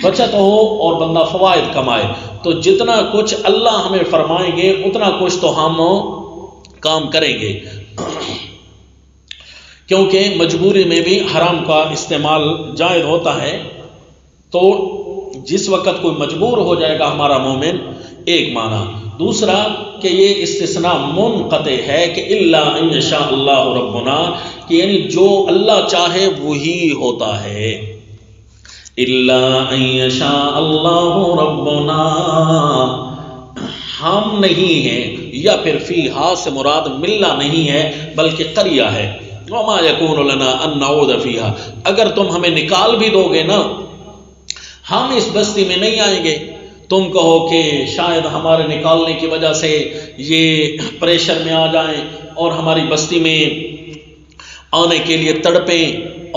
بچت ہو اور بندہ فوائد کمائے. تو جتنا کچھ اللہ ہمیں فرمائیں گے اتنا کچھ تو ہم کام کریں گے، کیونکہ مجبوری میں بھی حرام کا استعمال جائز ہوتا ہے. تو جس وقت کوئی مجبور ہو جائے گا ہمارا مومن، ایک معنی. دوسرا کہ یہ استثناء منقطع ہے کہ الا ان یشاء اللہ ربنا، کہ یعنی جو اللہ چاہے وہی ہوتا ہے. الا ان یشاء اللہ ربنا، ہم نہیں ہیں، یا پھر فیہا سے مراد ملہ نہیں ہے بلکہ قریہ ہے. وما یکون لنا ان نعود فیہا. اگر تم ہمیں نکال بھی دو گے نا، ہم اس بستی میں نہیں آئیں گے. تم کہو کہ شاید ہمارے نکالنے کی وجہ سے یہ پریشر میں آ جائیں اور ہماری بستی میں آنے کے لیے تڑپیں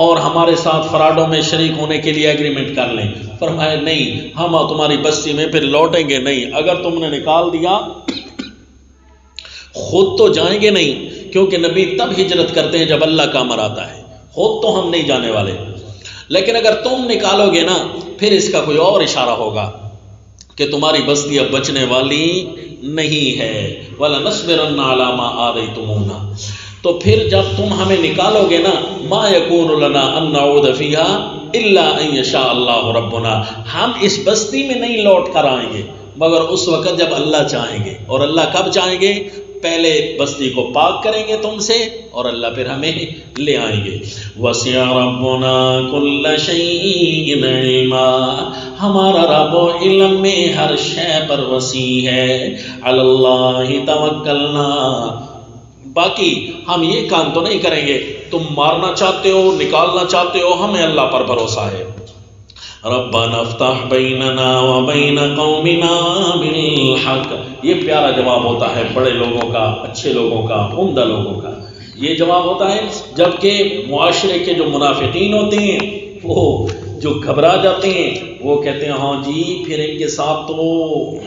اور ہمارے ساتھ فراڈوں میں شریک ہونے کے لیے ایگریمنٹ کر لیں. فرمایا نہیں، ہم تمہاری بستی میں پھر لوٹیں گے نہیں. اگر تم نے نکال دیا خود تو جائیں گے نہیں، کیونکہ نبی تب ہجرت کرتے ہیں جب اللہ کا امر آتا ہے، خود تو ہم نہیں جانے والے. لیکن اگر تم نکالو گے نا پھر اس کا کوئی اور اشارہ ہوگا کہ تمہاری بستی اب بچنے والی نہیں ہے. وَلَنَصْبِرَنَّ عَلَىٰ مَا آذَيْتُمُونَا. تو پھر جب تم ہمیں نکالو گے نا، مَا يَكُونُ لَنَا أَن نَّعُودَ فِيهَا إِلَّا أَن يَشَاءَ اللَّهُ رَبُّنَا. ہم اس بستی میں نہیں لوٹ کر آئیں گے مگر اس وقت جب اللہ چاہیں گے. اور اللہ کب چاہیں گے؟ پہلے بستی کو پاک کریں گے تم سے اور اللہ پھر ہمیں لے آئیں گے. وَسِعَ رَبُّنَا كُلَّ شَيْءٍ عِلْمًا. ہمارا رب علم میں ہر شے پر وسیع ہے. عَلَى اللَّهِ تَوَكَّلْنَا. باقی ہم یہ کام تو نہیں کریں گے، تم مارنا چاہتے ہو، نکالنا چاہتے ہو، ہمیں اللہ پر بھروسہ ہے. ربنا افتح بیننا وبین قومنا بالحق. یہ پیارا جواب ہوتا ہے بڑے لوگوں کا، اچھے لوگوں کا، عمدہ لوگوں کا. یہ جواب ہوتا ہے جبکہ معاشرے کے جو منافقین ہوتے ہیں وہ جو گھبرا جاتے ہیں، وہ کہتے ہیں ہاں جی پھر ان کے ساتھ تو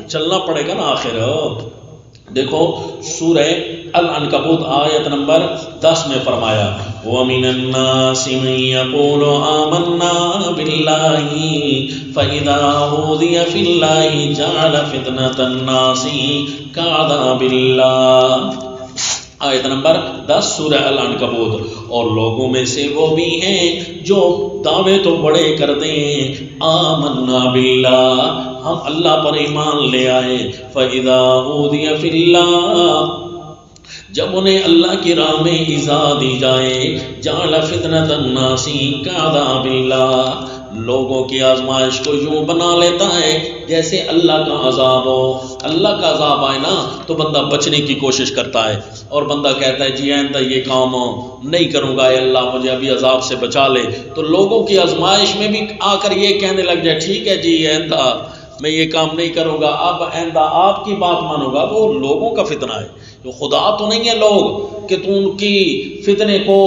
چلنا پڑے گا نا آخر. دیکھو سورہ العنکبوت آیت نمبر 10 میں فرمایا وَمِنَ النَّاسِ مَن يَقُولُ آمَنَّا بِاللَّهِ فَإِذَا أُوذِيَ فِي اللَّهِ جَعَلَ فِتْنَةَ النَّاسِ كَعَذَابِ اللَّهِ. آیت نمبر 10 سورہ العنکبوت. اور لوگوں میں سے وہ بھی ہیں جو دعوے تو بڑے کرتے ہیں، آمنا باللہ، ہم اللہ پر ایمان لے آئے. فَإِذَا أُوذِيَ فِي اللَّهِ، جب انہیں اللہ کی راہ میں ایذا دی جائے، جعل فتنۃ الناس کعذاب اللہ، لوگوں کی آزمائش کو یوں بنا لیتا ہے جیسے اللہ کا عذاب ہو. اللہ کا عذاب آئے نا تو بندہ بچنے کی کوشش کرتا ہے اور بندہ کہتا ہے جی آئندہ یہ کام نہیں کروں گا، اے اللہ مجھے ابھی عذاب سے بچا لے. تو لوگوں کی آزمائش میں بھی آ کر یہ کہنے لگ جائے ٹھیک ہے جی آئندہ میں یہ کام نہیں کروں گا، اب آئندہ آپ کی بات مانوں گا. وہ لوگوں کا فتنہ ہے، جو خدا تو نہیں ہے لوگ کہ تو ان کی فتنے کو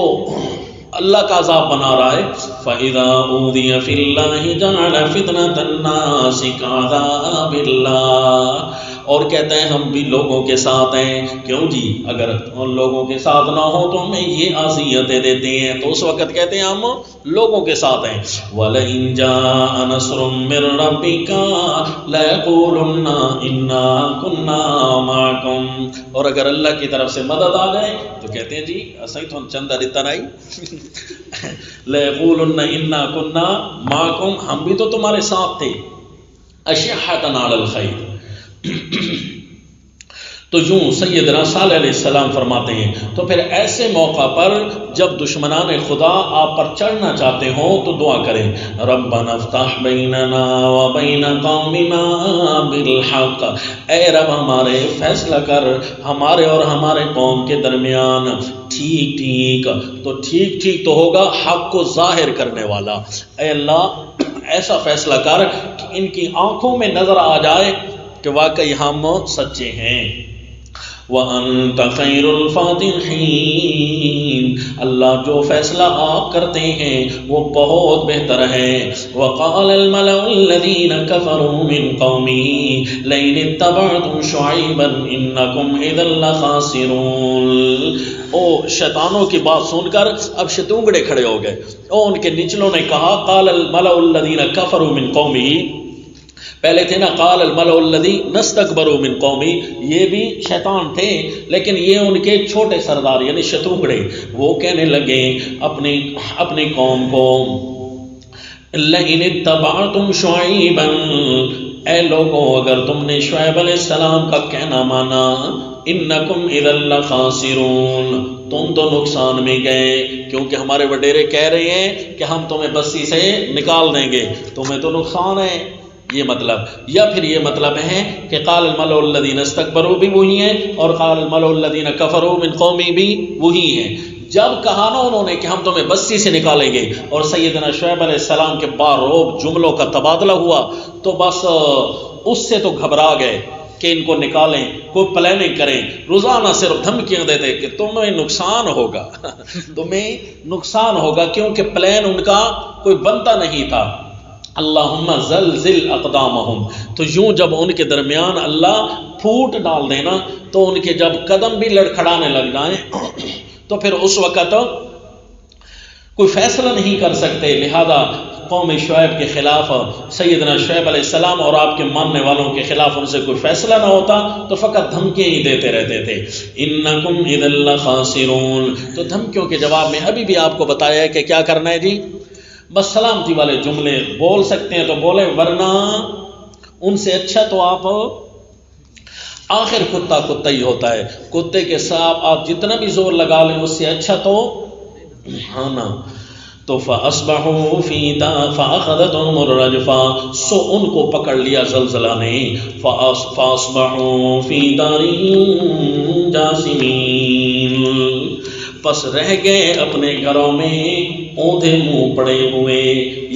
اللہ کا عذاب بنا رہا ہے. فَإِذَا أُوذِيَ فِي اللَّهِ جَعَلَ فِتْنَةَ النَّاسِ كَعَذَابِ اللَّهِ. اور کہتے ہیں ہم بھی لوگوں کے ساتھ ہیں. کیوں جی؟ اگر ان لوگوں کے ساتھ نہ ہو تو ہمیں یہ اذیتیں دیتے ہیں، تو اس وقت کہتے ہیں ہم لوگوں کے ساتھ ہیں. وَلَئِن جَاءَ نَصْرٌ مِّن رَّبِّكَ لَيَقُولُنَّ إِنَّا كُنَّا مَعَكُمْ. اور اگر اللہ کی طرف سے مدد آ جائے تو کہتے ہیں جی اسائی تو چندہ دیتا نہیں. لَيَقُولُنَّ إِنَّا كُنَّا مَعَكُمْ، ہم بھی تو تمہارے ساتھ تھے. أَشِحَّةً عَلَى الْخَيْرِ. تو یوں سیدنا صالح علیہ السلام فرماتے ہیں تو پھر ایسے موقع پر جب دشمنان خدا آپ پر چڑھنا چاہتے ہوں تو دعا کریں ربنا افتح بیننا وبین قومنا بالحق. اے رب ہمارے فیصلہ کر ہمارے اور ہمارے قوم کے درمیان ٹھیک ٹھیک. تو ٹھیک ٹھیک تو ہوگا حق کو ظاہر کرنے والا. اے اللہ ایسا فیصلہ کر کہ ان کی آنکھوں میں نظر آ جائے کہ واقعی ہم سچے ہیں. وَأَنْتَ خَيْرُ الْفَاتِحِينَ. اللہ جو فیصلہ آپ کرتے ہیں وہ بہت بہتر ہے. وَقَالَ الْمَلَأُ الَّذِينَ كَفَرُوا مِنْ قَوْمِهِ لَئِنِ اتَّبَعْتُمْ شُعَيْبًا إِنَّكُمْ إِذًا لَخَاسِرُونَ. او شیطانوں کی بات سن کر اب شتونگڑے کھڑے ہو گئے. اور ان کے نچلوں نے کہا قَالَ الْمَلَأُ الَّذِينَ كَفَرُوا مِنْ قَوْمِهِ. پہلے تھے نا قال الملأ الذین استکبروا من قومی، یہ بھی شیطان تھے لیکن یہ ان کے چھوٹے سردار یعنی شتونگڑے، وہ کہنے لگے اپنی قوم کو لئن اتبعتم شعیبا، اے لوگوں اگر تم نے شعیب علیہ السلام کا کہنا مانا، انکم اذا لخاسرون، تم تو نقصان میں گئے، کیونکہ ہمارے وڈیرے کہہ رہے ہیں کہ ہم تمہیں بستی سے نکال دیں گے، تمہیں تو نقصان ہے. یہ مطلب، یا پھر یہ مطلب ہے کہ قال الملأ الذین استکبروا بھی وہی ہیں اور قال الملأ الذین کفروا من قومی بھی وہی ہیں. جب کہا نا انہوں نے کہ ہم تمہیں بستی سے نکالیں گے اور سیدنا شعیب علیہ السلام کے باروب جملوں کا تبادلہ ہوا تو بس اس سے تو گھبرا گئے کہ ان کو نکالیں، کوئی پلاننگ کریں. روزانہ صرف دھمکیاں دیتے کہ تمہیں نقصان ہوگا تمہیں نقصان ہوگا، کیونکہ پلان ان کا کوئی بنتا نہیں تھا. اللہم زلزل اقدامہم. تو یوں جب ان کے درمیان اللہ پھوٹ ڈال دینا تو ان کے جب قدم بھی لڑکھڑانے لگ جائیں تو پھر اس وقت کوئی فیصلہ نہیں کر سکتے. لہذا قوم شعیب کے خلاف سیدنا شعیب علیہ السلام اور آپ کے ماننے والوں کے خلاف ان سے کوئی فیصلہ نہ ہوتا تو فقط دھمکیاں ہی دیتے رہتے تھے. انکم اذا لخاسرون. تو دھمکیوں کے جواب میں ابھی بھی آپ کو بتایا ہے کہ کیا کرنا ہے جی. بس سلامتی والے جملے بول سکتے ہیں تو بولیں، ورنہ ان سے اچھا تو آپ آخر کتا کتا ہی ہوتا ہے. کتے کے ساتھ آپ جتنا بھی زور لگا لیں اس سے اچھا تو ہاں نا. تو فَأَصْبَحُوا فِي فَأَخَذَتْهُمُ الرَّجْفَةُ. سو ان کو پکڑ لیا زلزلہ نے. فَأَصْبَحُوا فِي دَارِهِمْ جَاثِمِينَ. پس رہ گئے اپنے گھروں میں اوندھے منہ پڑے ہوئے.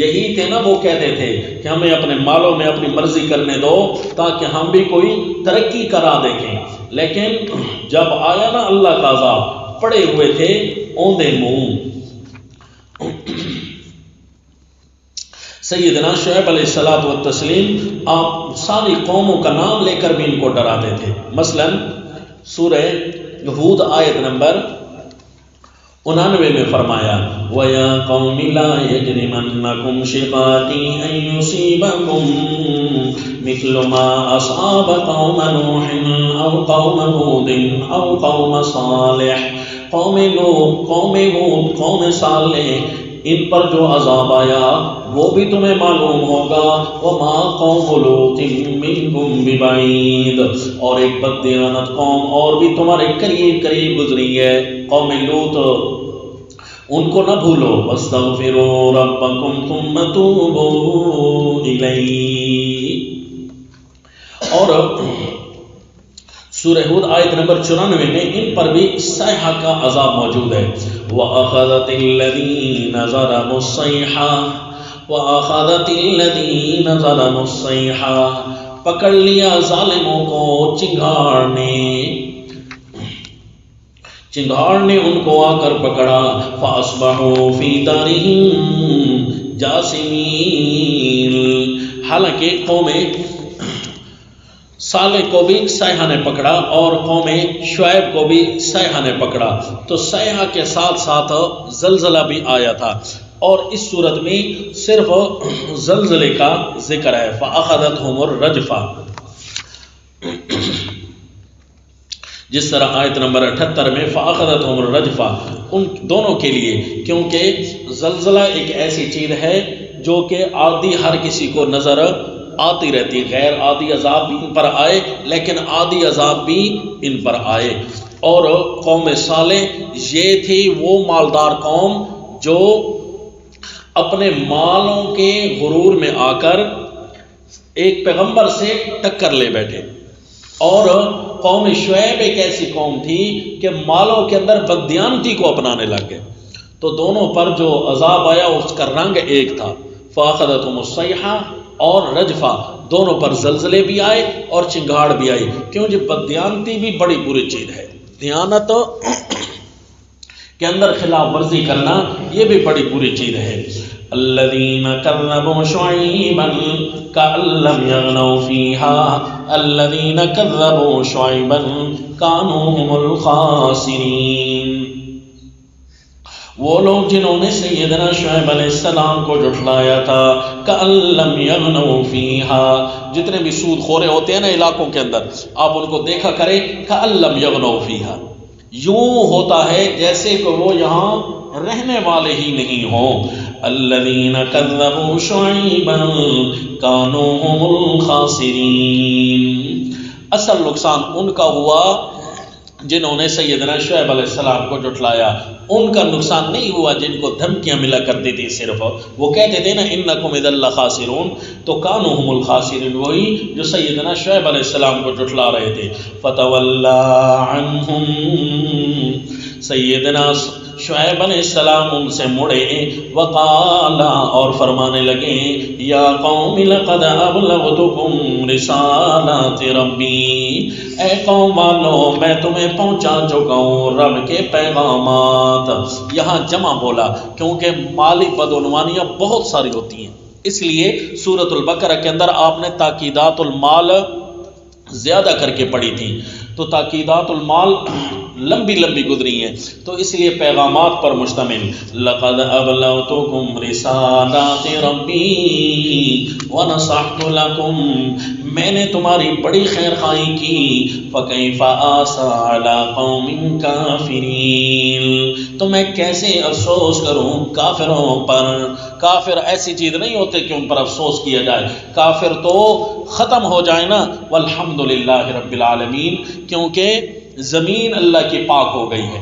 یہی تھے نا وہ کہتے تھے کہ ہمیں اپنے مالوں میں اپنی مرضی کرنے دو تاکہ ہم بھی کوئی ترقی کرا دیکھیں. لیکن جب آیا نا اللہ کا عذاب، پڑے ہوئے تھے اوندھے منہ. سیدنا شعیب علیہ الصلوۃ والتسلیم آپ ساری قوموں کا نام لے کر بھی ان کو ڈراتے تھے. مثلا سورہ ہود آیت نمبر 99 میں فرمایا وَيَا قَوْمِ لَا يَجْرِمَنَّكُمْ شِقَاقِي أَن يُصِيبَكُم مِثْلُ مَا أَصَابَ قَوْمَ نُوحٍ أَوْ قَوْمَ هُودٍ أَوْ قَوْمَ صَالِحٍ. قوم نوح، قوم ہود، قوم صالح، ان پر جو عذاب آیا وہ بھی تمہیں معلوم ہوگا. وَمَا قَوْمُ لُوطٍ مِّنكُمْ بِبَعِيدٍ. اور ایک بددیانت قوم اور بھی تمہارے قریب قریب گزری ہے، قوم لوط، ان کو نہ بھولو. وَاسْتَغْفِرُوا رَبَّكُمْ ثُمَّ تُوبُوا إِلَيْهِ. اور سورہ ہود آیت نمبر 94 میں ان پر بھی صیحہ کا عذاب موجود ہے. وَأَخَذَتِ الَّذِينَ ظَلَمُوا الصَّيْحَةُ وَأَخَذَتِ الَّذِينَ ظَلَمُوا الصَّيْحَةُ. پکڑ لیا ظالموں کو چنگھاڑ نے ان کو آ کر پکڑا. فَأَصْبَحُوا فِي دَارِهِمْ جَاثِمِينَ. حالانکہ قوم صالح کو بھی صیحہ نے پکڑا اور قوم شعیب کو بھی صیحہ نے پکڑا. تو صیحہ کے ساتھ ساتھ زلزلہ بھی آیا تھا، اور اس صورت میں صرف زلزلے کا ذکر ہے. فَأَخَذَتْهُمُ الرَّجْفَةُ. جس طرح آیت نمبر 78 میں فَأَخَذَتْهُمُ الرَّجْفَةُ ان دونوں کے لیے، کیونکہ زلزلہ ایک ایسی چیز ہے جو کہ عادی ہر کسی کو نظر آتی رہتی. غیر عادی عذاب بھی ان پر آئے لیکن عادی عذاب بھی ان پر آئے. اور قوم صالح یہ تھی وہ مالدار قوم جو اپنے مالوں کے غرور میں آ کر ایک پیغمبر سے ٹکر لے بیٹھے. اور قوم شعیب ایک ایسی قوم تھی کہ مالوں کے اندر بددیانتی کو اپنانے لگ گئے. تو دونوں پر جو عذاب آیا اس کا رنگ ایک تھا. فَأَخَذَتْهُمُ الصَّيْحَةُ اور رجفہ، دونوں پر زلزلے بھی آئے اور چنگاڑ بھی آئی. کیوں جی بددیانتی بھی بڑی بری چیز ہے. دیانت کے اندر خلاف ورزی کرنا یہ بھی بڑی بری چیز ہے. الذین کذبوا شعیبا کأن لم یغنوا فیہا الذین کذبوا شعیبا کانوا هم الخاسرین. وہ لوگ جنہوں نے سیدنا شعیب علیہ السلام کو جھٹلایا تھا، کأن لم یغنوا فیہا، جتنے بھی سود خورے ہوتے ہیں نا علاقوں کے اندر، آپ ان کو دیکھا کریں، کأن لم یغنوا فیہا، یوں ہوتا ہے جیسے کہ وہ یہاں رہنے والے ہی نہیں ہوں. الذین کذبوا شعیبا کانوا هم الخاسرین. اصل نقصان ان کا ہوا جنہوں نے سیدنا شعیب علیہ السلام کو جھٹلایا. ان کا نقصان نہیں ہوا جن کو دھمکیاں ملا کرتی تھی. صرف وہ کہتے تھے نا انکم اذا لخاسرون، تو کانوا هم الخاسرین، وہی جو سیدنا شعیب علیہ السلام کو جھٹلا رہے تھے. فتولی عنہم، سیدنا شعیب علیہ السلام ان سے مڑے. وقال، اور فرمانے لگے، یا قوم لقد ابلغتکم رسالات ربی، اے قوم والو میں تمہیں پہنچا چکا ہوں رب کے پیغامات. یہاں جمع بولا کیونکہ مالی بدعنوانیاں بہت ساری ہوتی ہیں، اس لیے سورۃ البقرہ کے اندر آپ نے تاکیدات المال زیادہ کر کے پڑھی تھی. تو تاکیدات المال لمبی لمبی گزری ہیں، تو اس لیے پیغامات پر مشتمل. لقد ابلغتکم رسالات ربی ونصحت لکم، میں نے تمہاری بڑی خیر خواہی کی. فکیف آسیٰ علی قوم کافرین، تو میں کیسے افسوس کروں کافروں پر. کافر ایسی چیز نہیں ہوتے کہ ان پر افسوس کیا جائے، کافر تو ختم ہو جائے نا. والحمدللہ رب العالمین، کیونکہ زمین اللہ کی پاک ہو گئی ہے.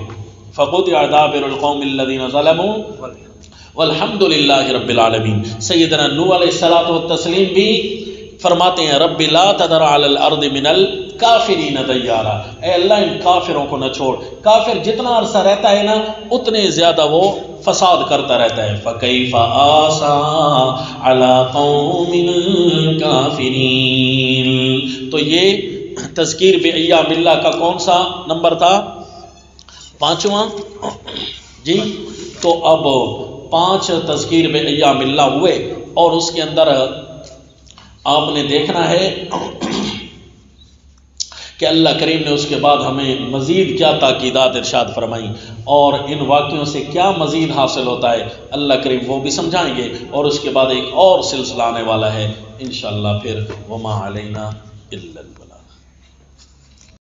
فقطع دابر القوم الذین ظلموا والحمدللہ رب العالمین. سیدنا نوح علیہ الصلوۃ والتسلیم بھی فرماتے ہیں رب لا تذر علی الارض من الکافرین دیارا، اے اللہ ان کافروں کو نہ چھوڑ. کافر جتنا عرصہ رہتا ہے نا اتنے زیادہ وہ فساد کرتا رہتا ہے. فکیف آسیٰ علی قوم کافرین. تو یہ تذکیر بایام اللہ کا کون سا نمبر تھا؟ 5واں جی. تو اب 5 تذکیر بایام اللہ ہوئے، اور اس کے اندر آپ نے دیکھنا ہے کہ اللہ کریم نے اس کے بعد ہمیں مزید کیا تاکیدات ارشاد فرمائیں، اور ان واقعوں سے کیا مزید حاصل ہوتا ہے اللہ کریم وہ بھی سمجھائیں گے. اور اس کے بعد ایک اور سلسلہ آنے والا ہے انشاءاللہ. پھر وما علینا الا البلاغ.